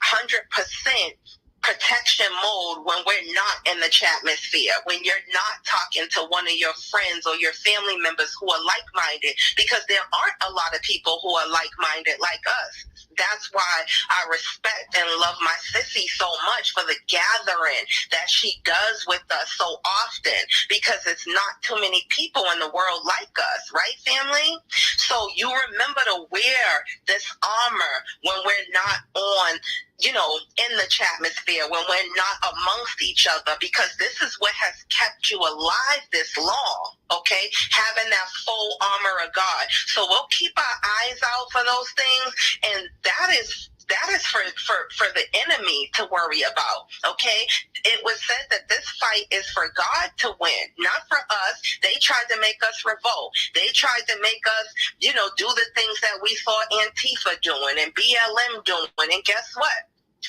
100% protection mode when we're not in the chatmosphere, when you're not talking to one of your friends or your family members who are like-minded, because there aren't a lot of people who are like-minded like us. That's why I respect and love my sissy so much for the gathering that she does with us so often, because it's not too many people in the world like us, right, family? So you remember to wear this armor when we're not on, you know, in the chatmosphere, when we're not amongst each other, because this is what has kept you alive this long, okay? Having that full armor of God. So we'll keep our eyes out for those things, and that is for the enemy to worry about, okay? It was said that this fight is for God to win, not for us. They tried to make us revolt. They tried to make us, you know, do the things that we saw Antifa doing and BLM doing, and guess what?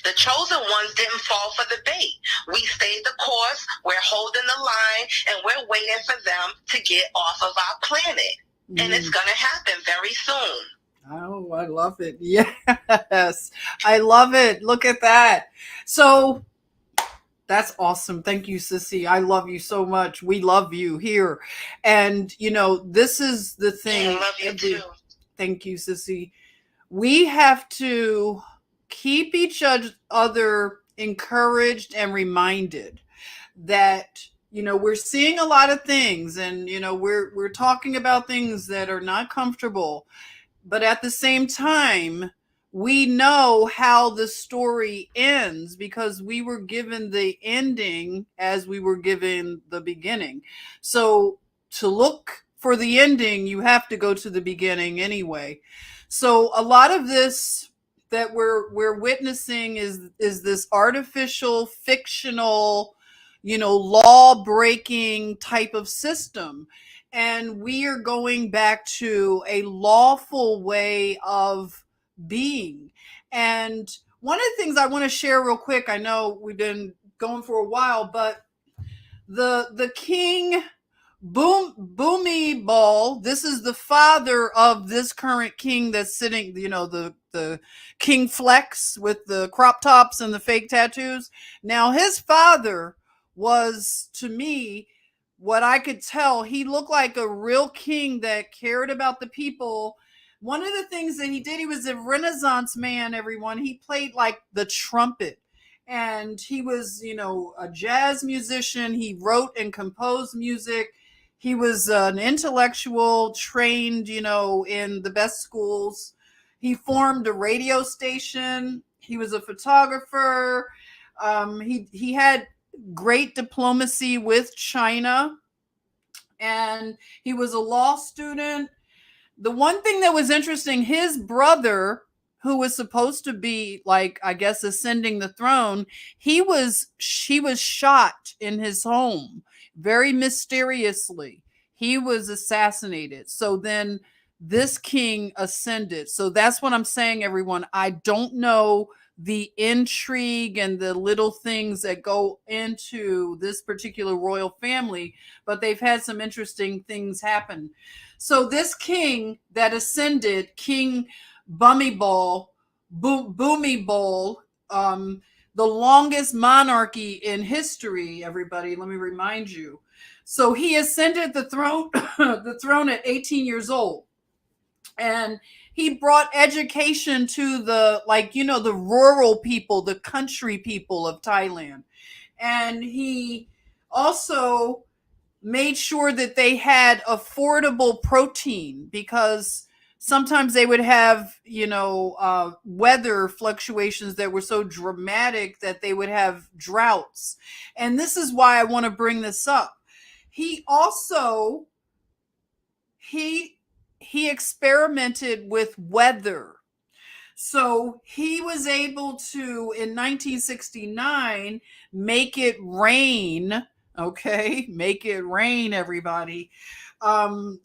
The chosen ones didn't fall for the bait. We stayed the course, we're holding the line, and we're waiting for them to get off of our planet. And it's going to happen very soon. Oh, I love it. Yes, I love it. Look at that. So that's awesome. Thank you, Sissy. I love you so much. We love you here. And, this is the thing. I love you too. Thank you, Sissy. We have to keep each other encouraged and reminded that we're seeing a lot of things, and we're talking about things that are not comfortable, but at the same time we know how the story ends because we were given the ending as we were given the beginning. So to look for the ending, you have to go to the beginning anyway. So a lot of this that we're witnessing is this artificial, fictional, law breaking type of system. And we are going back to a lawful way of being. And one of the things I want to share real quick, I know we've been going for a while, but the king Bhumibol, this is the father of this current king that's sitting, the King Flex with the crop tops and the fake tattoos. Now, his father was, to me, what I could tell, he looked like a real king that cared about the people. One of the things that he did, he was a Renaissance man, everyone. He played like the trumpet. And he was, a jazz musician. He wrote and composed music. He was an intellectual, trained, in the best schools. He formed a radio station. He was a photographer. He had great diplomacy with China. And he was a law student. The one thing that was interesting, his brother, who was supposed to be, like, I guess, ascending the throne, he was shot in his home very mysteriously. He was assassinated. So then this king ascended. So that's what I'm saying, everyone. I don't know the intrigue and the little things that go into this particular royal family, but they've had some interesting things happen. So this king that ascended, King Bhumibol, the longest monarchy in history, everybody, let me remind you. So he ascended the throne, the throne at 18 years old. And he brought education to the rural people, the country people of Thailand. And he also made sure that they had affordable protein, because sometimes they would have, weather fluctuations that were so dramatic that they would have droughts. And this is why I want to bring this up. He also, he experimented with weather. So he was able to, in 1969, make it rain. Okay, make it rain, everybody.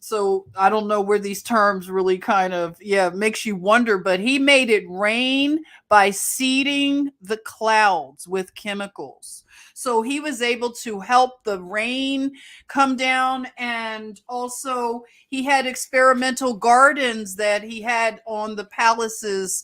So I don't know where these terms really kind of, makes you wonder, but he made it rain by seeding the clouds with chemicals. So he was able to help the rain come down. And also he had experimental gardens that he had on the palace's,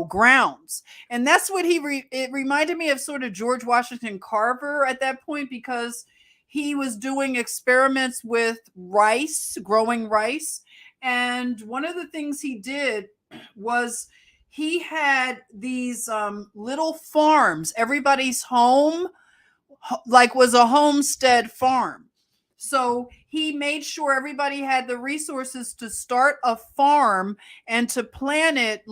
grounds. And that's what it reminded me of sort of George Washington Carver at that point, because he was doing experiments with rice, growing rice. And one of the things he did was he had these little farms. Everybody's home was a homestead farm. So he made sure everybody had the resources to start a farm and to plan it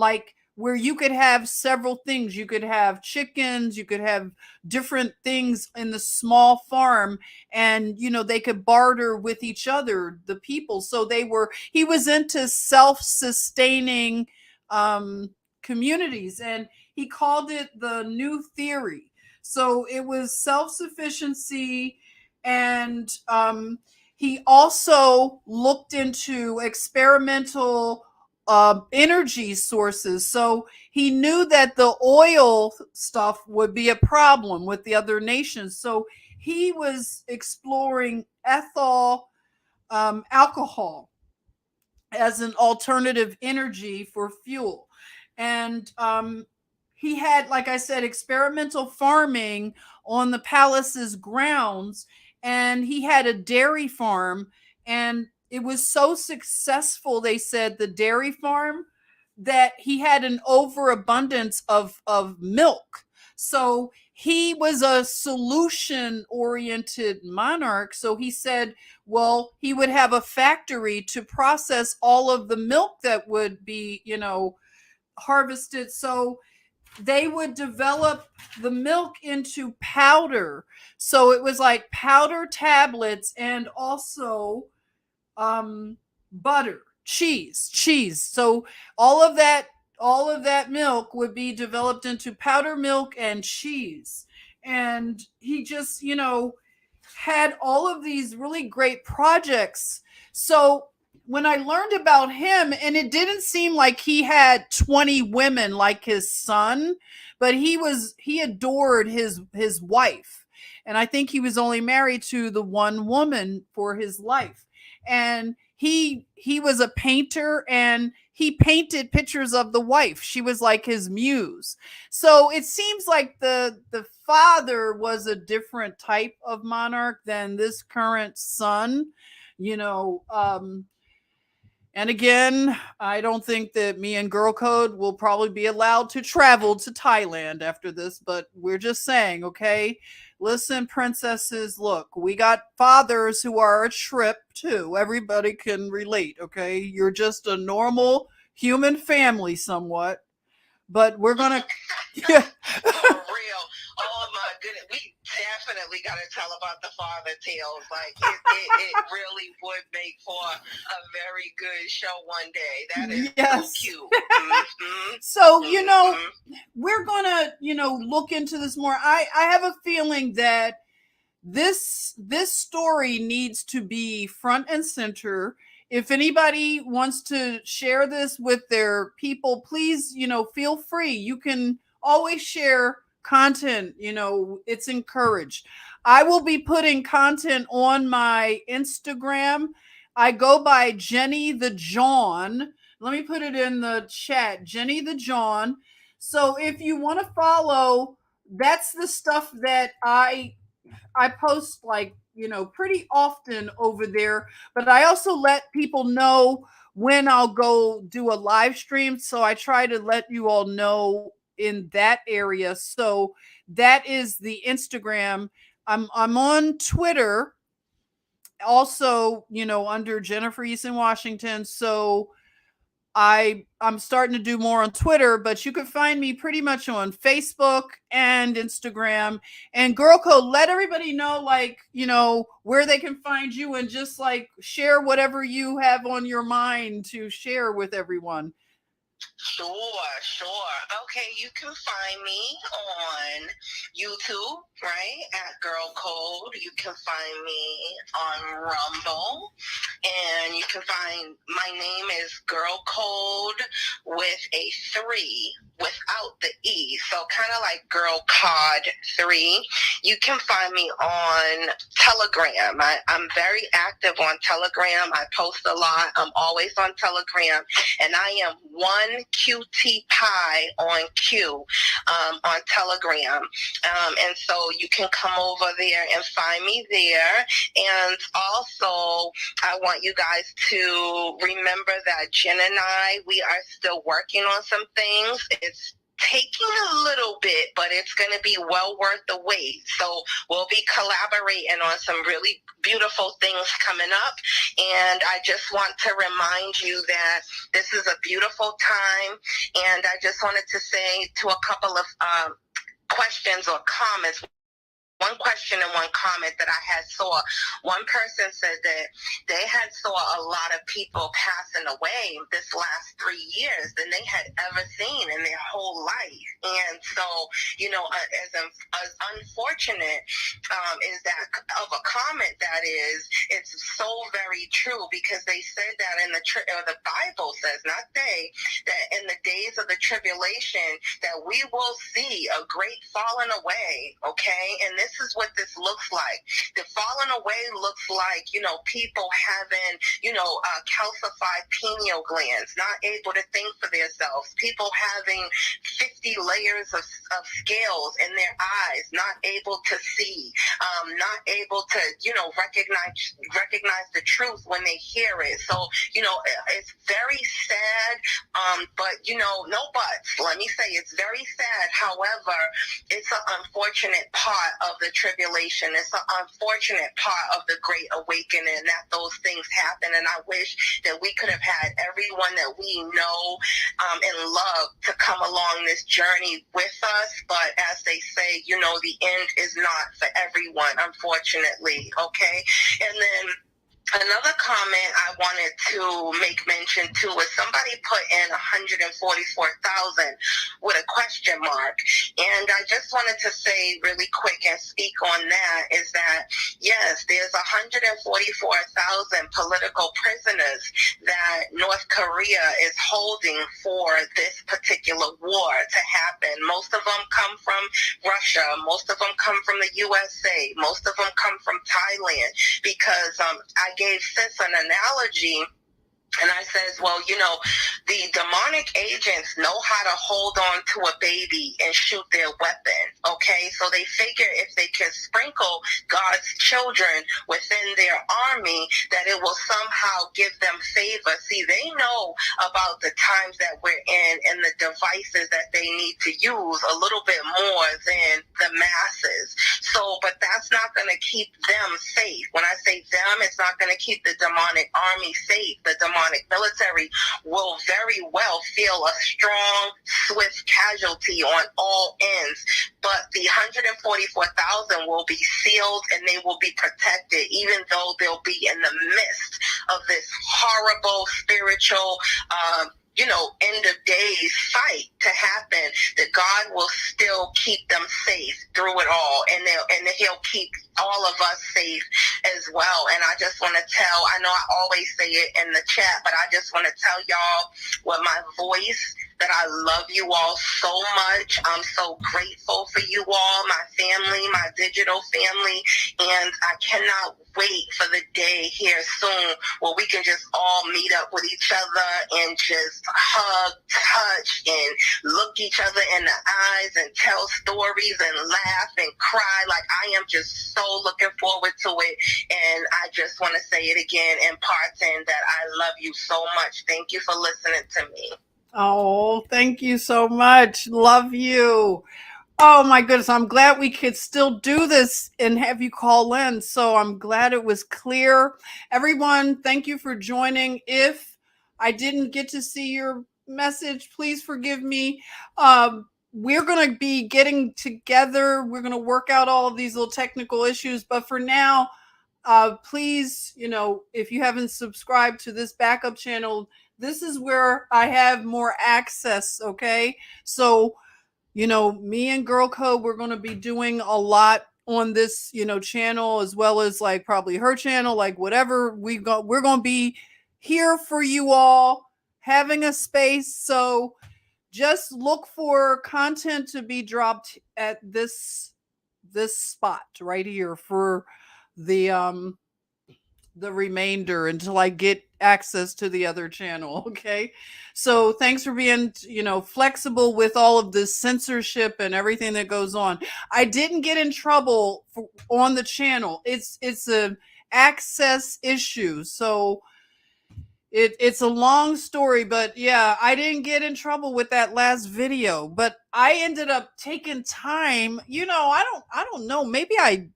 where you could have several things. You could have chickens, you could have different things in the small farm, and they could barter with each other, the people. So he was into self-sustaining communities, and he called it the New Theory. So it was self-sufficiency, and he also looked into experimental energy sources. So he knew that the oil stuff would be a problem with the other nations. So he was exploring ethyl alcohol as an alternative energy for fuel. And he had, like I said, experimental farming on the palace's grounds. And he had a dairy farm. And it was so successful, they said, the dairy farm, that he had an overabundance of milk. So he was a solution oriented monarch. So he said, well, he would have a factory to process all of the milk that would be, harvested. So they would develop the milk into powder. So it was like powder tablets, and also butter, cheese. So all of that milk would be developed into powder milk and cheese. And he just, had all of these really great projects. So when I learned about him, and it didn't seem like he had 20 women like his son, but he adored his wife. And I think he was only married to the one woman for his life. And he was a painter, and he painted pictures of the wife. She was like his muse. So it seems like the father was a different type of monarch than this current son, and again, I don't think that me and GirlCode will probably be allowed to travel to Thailand after this, but we're just saying, okay? Listen, princesses, look, we got fathers who are a trip too. Everybody can relate, okay? You're just a normal human family somewhat, but we're going to... Yeah. For real. Oh my goodness. We definitely got to tell about the father tales. Like it really would make for a very good show one day. That is so cute. Mm-hmm. So, we're going to, look into this more. I have a feeling that this story needs to be front and center. If anybody wants to share this with their people, please, feel free. You can always share content, it's encouraged. I will be putting content on my Instagram. I go by Jenny the John. Let me put it in the chat, Jenny the John. So if you want to follow, that's the stuff that I post, like, pretty often over there. But I also let people know when I'll go do a live stream. So I try to let you all know in that area. So that is the Instagram. I'm on Twitter also, under Jennifer Easton Washington. So I'm starting to do more on Twitter, but you can find me pretty much on Facebook and Instagram. And GirlCode, let everybody know, like, where they can find you, and just like share whatever you have on your mind to share with everyone. Sure. Okay, you can find me on YouTube, right, at GirlCode. You can find me on Rumble, and you can find, my name is GirlCode with a 3 without the E, so kind of like GirlCod 3. You can find me on Telegram. I'm very active on Telegram. I post a lot. I'm always on Telegram, and I am one QT Pie on Q on Telegram. And so you can come over there and find me there. And also, I want you guys to remember that Jen and I, we are still working on some things. It's taking a little bit, but it's going to be well worth the wait. So we'll be collaborating on some really beautiful things coming up. And I just want to remind you that this is a beautiful time. And I just wanted to say to a couple of questions or comments. one question and one comment that I had saw. One person said that they had saw a lot of people passing away this last 3 years than they had ever seen in their whole life. And so, as unfortunate is that of a comment that is, it's so very true, because they said that the Bible says, not they, that in the days of the tribulation that we will see a great falling away, okay? And this is what this looks like. The falling away looks like, people having, calcified pineal glands, not able to think for themselves, people having 50 layers of scales in their eyes, not able to see, not able to, recognize the truth when they hear it. So, it's very sad, but, no buts. Let me say it's very sad. However, it's an unfortunate part of the tribulation. It's an unfortunate part of the Great Awakening that those things happen. And I wish that we could have had everyone that we know and love to come along this journey with us. But as they say, the end is not for everyone, unfortunately. Okay. And then another comment I wanted to make mention to was somebody put in 144,000 with a question mark. And I just wanted to say really quick and speak on that is that, yes, there's 144,000 political prisoners that North Korea is holding for this particular war to happen. Most of them come from Russia. Most of them come from the USA. Most of them come from Thailand, because I gave Sis an analogy, and I says, well, the demonic agents know how to hold on to a baby and shoot their weapon, okay? So they figure if they can sprinkle God's children within their army, that it will somehow give them favor. See, they know about the times that we're in and the devices that they need to use a little bit more than the masses. So, but that's not going to keep them safe. When I say them, it's not going to keep the demonic army safe. The demonic military will very well feel a strong, swift casualty on all ends. But the 144,000 will be sealed and they will be protected, even though they'll be in the midst of this horrible spiritual end of days fight to happen, that God will still keep them safe through it all, and he'll keep all of us safe as well. And I just want to I know I always say it in the chat, but I just want to tell y'all with my voice that I love you all so much. I'm so grateful for you all, my family, my digital family, and I cannot wait for the day here soon where we can just all meet up with each other and just hug, touch, and look each other in the eyes and tell stories and laugh and cry. Like, I am just so looking forward to it. And I just want to say it again in parting that I love you so much. Thank you for listening to me. Oh, thank you so much. Love you. Oh my goodness. I'm glad we could still do this and have you call in. So I'm glad it was clear. Everyone, thank you for joining. If I didn't get to see your message, please forgive me. We're going to be getting together. We're going to work out all of these little technical issues. But for now, please, if you haven't subscribed to this backup channel, this is where I have more access. Okay. So, me and GirlCode, we're going to be doing a lot on this, channel, as well as like probably her channel, like whatever we're going to be here for you all, having a space. So just look for content to be dropped at this spot right here for the remainder until I get access to the other channel. Okay. So thanks for being, flexible with all of this censorship and everything that goes on. I didn't get in trouble on the channel. It's a access issue. So it's a long story, but yeah, I didn't get in trouble with that last video, but I ended up taking time, I don't know. Maybe I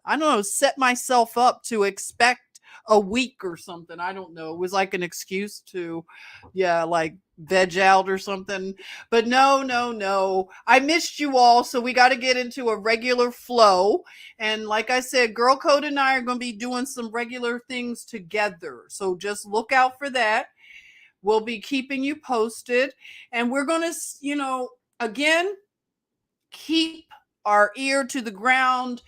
don't know, set myself up to expect a week or something. I don't know. It was like an excuse to, yeah, like veg out or something. But no. I missed you all. So we got to get into a regular flow. And like I said, Girl Code and I are going to be doing some regular things together. So just look out for that. We'll be keeping you posted. And we're going to, again, keep our ear to the ground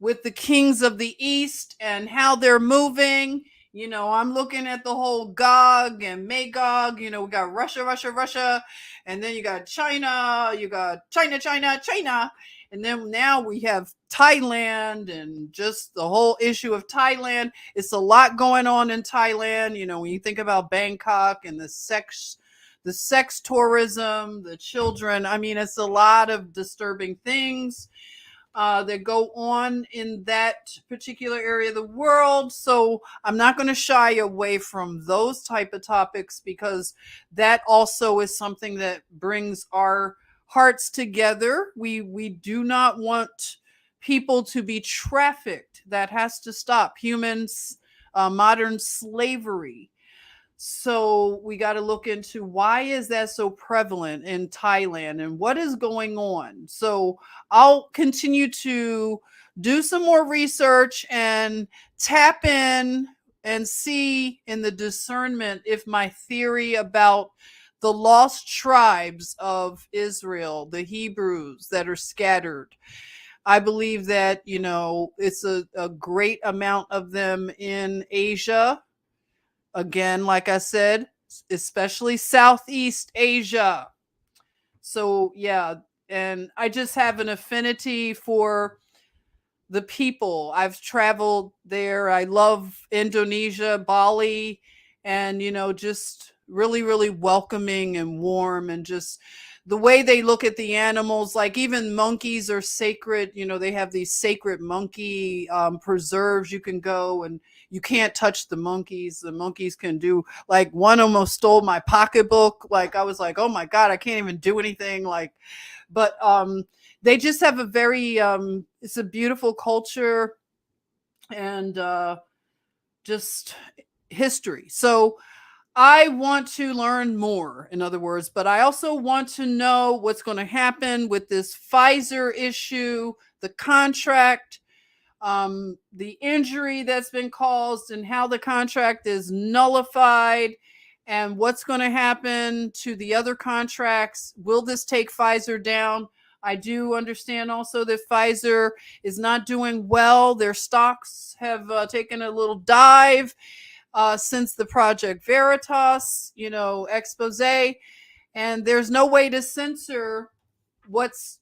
with the kings of the East and how they're moving. I'm looking at the whole Gog and Magog. We got Russia, and then you got China, China. And then now we have Thailand and just the whole issue of Thailand. It's a lot going on in Thailand. When you think about Bangkok and the sex tourism, the children, it's a lot of disturbing things that go on in that particular area of the world. So I'm not going to shy away from those type of topics, because that also is something that brings our hearts together. We do not want people to be trafficked. That has to stop. Humans, modern slavery. So we got to look into why is that so prevalent in Thailand and what is going on. So I'll continue to do some more research and tap in and see in the discernment if my theory about the lost tribes of Israel, the Hebrews that are scattered, I believe that, it's a great amount of them in Asia. Again, like I said, especially Southeast Asia. So, yeah. And I just have an affinity for the people. I've traveled there. I love Indonesia, Bali, and, just really, really welcoming and warm, and just the way they look at the animals. Like even monkeys are sacred. They have these sacred monkey preserves. You can go and you can't touch the monkeys. The monkeys can do, like, one almost stole my pocketbook. Like I was like, oh my God, I can't even do anything. But they just have a very, it's a beautiful culture and just history. So I want to learn more, in other words, but I also want to know what's going to happen with this Pfizer issue, the contract, the injury that's been caused, and how the contract is nullified, and what's going to happen to the other contracts. Will this take Pfizer down? I do understand also that Pfizer is not doing well. Their stocks have taken a little dive since the Project Veritas, expose, and there's no way to censor what's,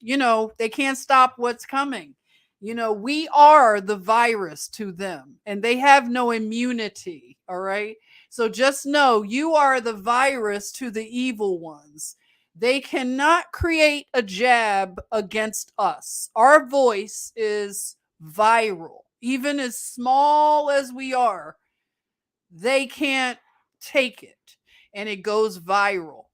they can't stop what's coming. We are the virus to them, and they have no immunity. All right. So just know you are the virus to the evil ones. They cannot create a jab against us. Our voice is viral, even as small as we are. They can't take it, and it goes viral.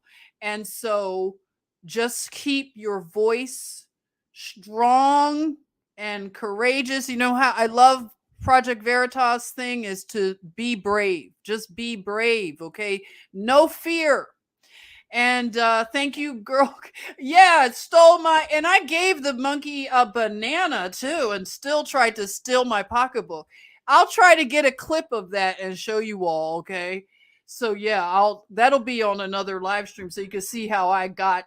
And so just keep your voice strong and courageous. How I love Project Veritas thing is to be brave. Just be brave. Okay. No fear. And thank you, girl. Yeah, it stole and I gave the monkey a banana too, and still tried to steal my pocketbook. I'll try to get a clip of that and show you all, okay? So yeah, that'll be on another live stream so you can see how I got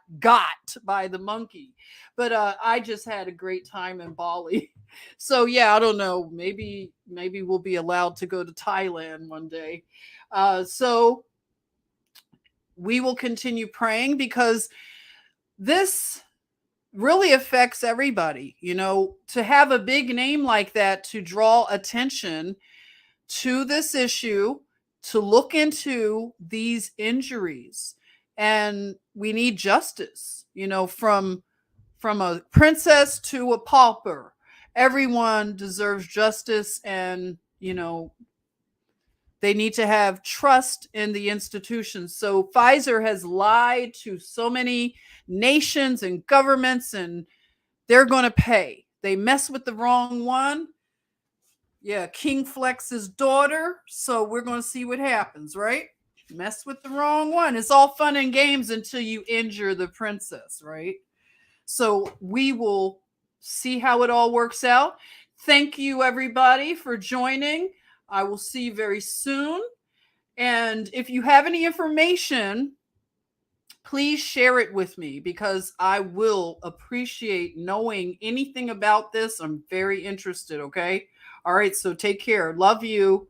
by the monkey. But I just had a great time in Bali. So yeah, I don't know. Maybe we'll be allowed to go to Thailand one day. So we will continue praying, because this really affects everybody. To have a big name like that to draw attention to this issue, to look into these injuries, and we need justice, from a princess to a pauper. Everyone deserves justice, and they need to have trust in the institutions. So Pfizer has lied to so many nations and governments, and they're going to pay. They mess with the wrong one. Yeah, King Flex's daughter. So we're going to see what happens, right? Mess with the wrong one. It's all fun and games until you injure the princess, right? So we will see how it all works out. Thank you, everybody, for joining. I will see you very soon. And if you have any information, please share it with me because I will appreciate knowing anything about this. I'm very interested, okay? All right, so take care. Love you.